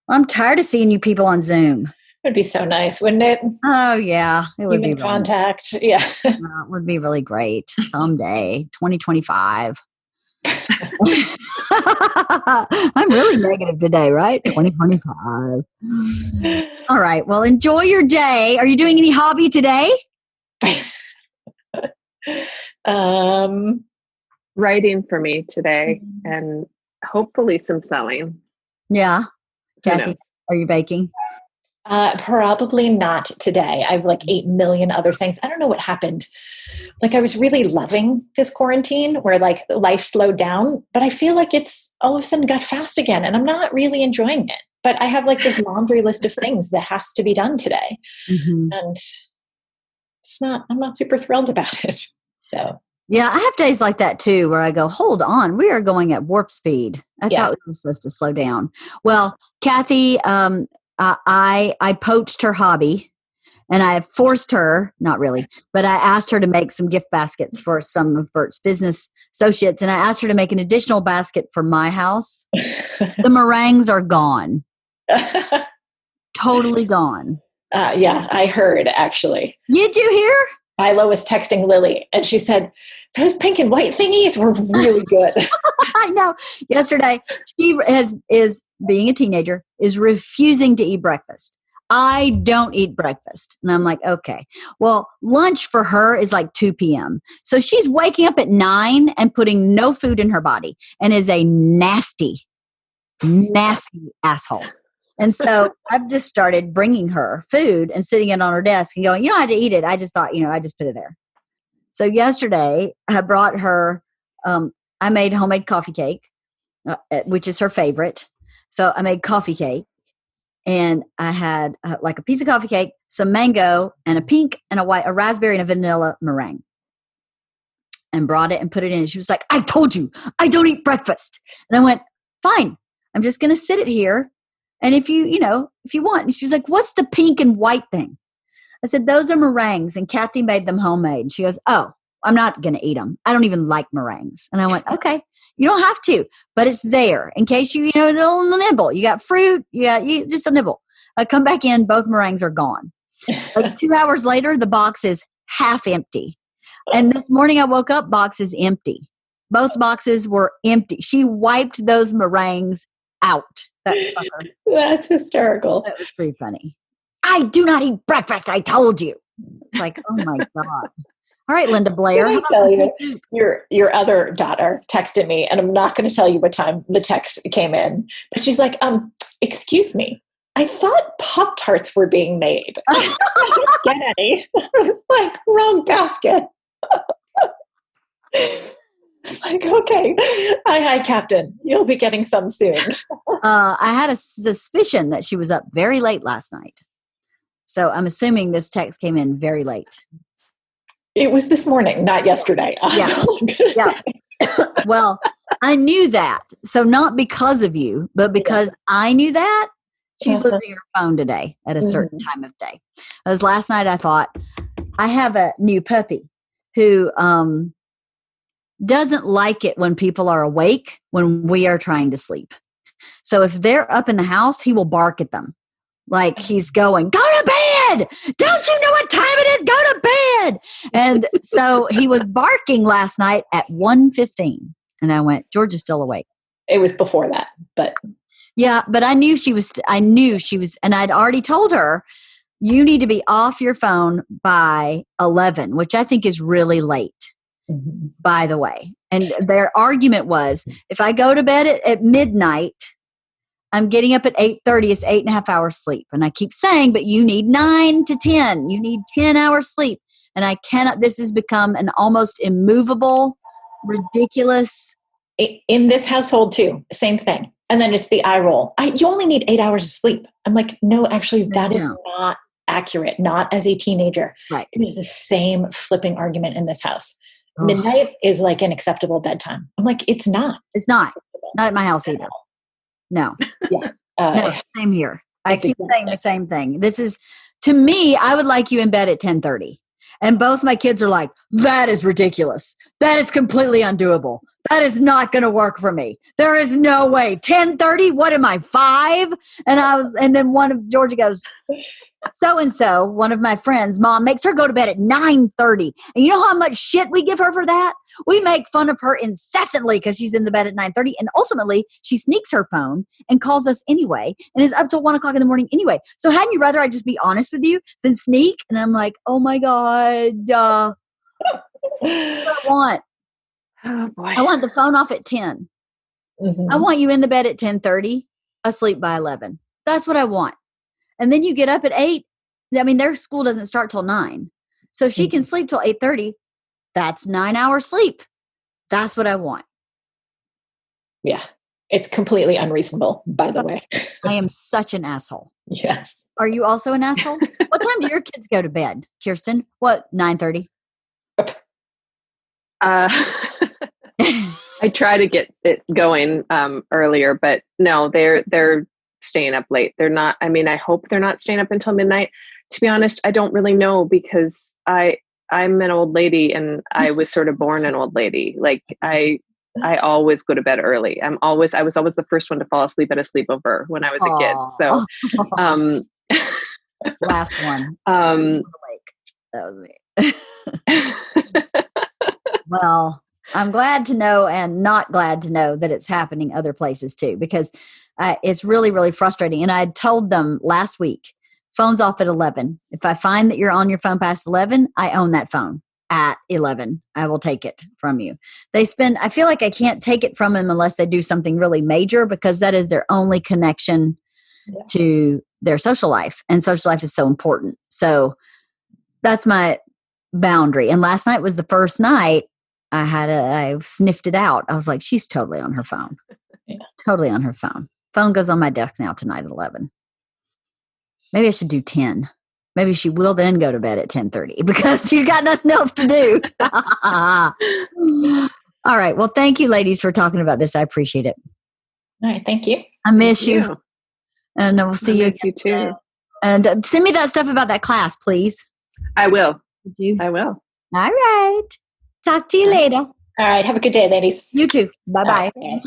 I'm tired of seeing you people on Zoom. It'd be so nice, wouldn't it? Oh yeah. It would Human be contact. Really, yeah. It would be really great someday. 2025. I'm really negative today, right? 2025. All right. Well, enjoy your day. Are you doing any hobby today? Writing for me today and hopefully some sewing. Yeah. Kathy, are you baking? Probably not today. I have like 8 million other things. I don't know what happened. Like I was really loving this quarantine where like life slowed down, but I feel like it's all of a sudden got fast again and I'm not really enjoying it. But I have like this laundry list of things that has to be done today. And I'm not super thrilled about it. So yeah, I have days like that too, where I go, hold on, we are going at warp speed. I thought we were supposed to slow down. Well, Kathy, I poached her hobby and I forced her, not really, but I asked her to make some gift baskets for some of Bert's business associates. And I asked her to make an additional basket for my house. The meringues are gone. Totally gone. Yeah, I heard actually. Did you hear? Isla was texting Lily and she said, those pink and white thingies were really good. I know. Yesterday, she is being a teenager, is refusing to eat breakfast. I don't eat breakfast. And I'm like, okay. Well, lunch for her is like 2 p.m. So she's waking up at 9 and putting no food in her body and is a nasty, nasty asshole. And so I've just started bringing her food and sitting it on her desk and going, you don't have to eat it. I just thought, I just put it there. So yesterday I brought her, I made homemade coffee cake, which is her favorite. So I made coffee cake and I had like a piece of coffee cake, some mango and a pink and a white, a raspberry and a vanilla meringue, and brought it and put it in. She was like, I told you I don't eat breakfast. And I went, fine, I'm just going to sit it here. And if you want. And she was like, what's the pink and white thing? I said, those are meringues and Kathy made them homemade. And she goes, oh, I'm not going to eat them. I don't even like meringues. And I went, okay, you don't have to, but it's there in case you a little nibble. You got fruit. You just a nibble. I come back in, both meringues are gone. Like 2 hours later, the box is half empty. And this morning I woke up, box is empty. Both boxes were empty. She wiped those meringues out. That sucker. That's hysterical. That was pretty funny. I do not eat breakfast. I told you. It's like, oh my God. All right, Linda Blair. Can I tell you, your other daughter texted me, and I'm not going to tell you what time the text came in, but she's like, excuse me, I thought Pop-Tarts were being made. I didn't get any. I was like, wrong basket. It's like, okay, hi, Captain. You'll be getting some soon. I had a suspicion that she was up very late last night. So I'm assuming this text came in very late. It was this morning, not yesterday. Yeah. Well, I knew that. So not because of you, but because I knew that she's losing her phone today at a certain time of day. As last night I thought, I have a new puppy who doesn't like it when people are awake when we are trying to sleep. So if they're up in the house, he will bark at them. Like he's going, go to bed. Don't you know what time it is? Go to bed. And so he was barking last night at 1:15. And I went, George is still awake. It was before that, but. Yeah, but I knew she was, and I'd already told her, you need to be off your phone by 11, which I think is really late. By the way. And their argument was, if I go to bed at midnight, I'm getting up at 8:30. It's 8.5 hours sleep. And I keep saying, but you need 9 to 10. You need 10 hours sleep. And I cannot, this has become an almost immovable, ridiculous. In this household too, same thing. And then it's the eye roll. You only need 8 hours of sleep. I'm like, no, actually that is not accurate. Not as a teenager. Right. It is the same flipping argument in this house. Midnight is like an acceptable bedtime. I'm like, it's not. It's not. Not at my house either. No. Yeah. No, same here. I keep saying the same thing. This is, to me, I would like you in bed at 10:30. And both my kids are like, that is ridiculous. That is completely undoable. That is not going to work for me. There is no way. 10:30? What am I, 5? And then one of Georgia goes, so-and-so, one of my friends' mom makes her go to bed at 9:30. And you know how much shit we give her for that? We make fun of her incessantly because she's in the bed at 9:30. And ultimately, she sneaks her phone and calls us anyway and is up till 1 o'clock in the morning anyway. So hadn't you rather I just be honest with you than sneak? And I'm like, oh my God. That's what I want. Oh boy. I want the phone off at 10. I want you in the bed at 10:30, asleep by 11. That's what I want. And then you get up at 8. I mean, their school doesn't start till 9. So she can sleep till 8:30. That's 9 hours sleep. That's what I want. Yeah. It's completely unreasonable, by the way. I am such an asshole. Yes. Are you also an asshole? What time do your kids go to bed, Kirsten? What, 9:30? I try to get it going earlier, but no, they're staying up late. They're not, I mean, I hope they're not staying up until midnight. To be honest, I don't really know because I'm an old lady and I was sort of born an old lady. Like I always go to bed early. I was always the first one to fall asleep at a sleepover when I was a kid. So last one. That was me. Well, I'm glad to know and not glad to know that it's happening other places too, because it's really, really frustrating. And I had told them last week, phone's off at 11. If I find that you're on your phone past 11, I own that phone at 11. I will take it from you. I feel like I can't take it from them unless they do something really major, because that is their only connection to their social life. And social life is so important. So that's my boundary. And last night was the first night I sniffed it out. I was like, she's totally on her phone. Totally on her phone. Phone goes on my desk now tonight at 11. Maybe I should do 10. Maybe she will then go to bed at 10:30 because she's got nothing else to do. All right. Well, thank you, ladies, for talking about this. I appreciate it. All right. Thank you. I miss you. And we'll see you again. You too. And send me that stuff about that class, please. I will. Would you? I will. All right. Talk to you later. All right. Have a good day, ladies. You too. Bye-bye. Right.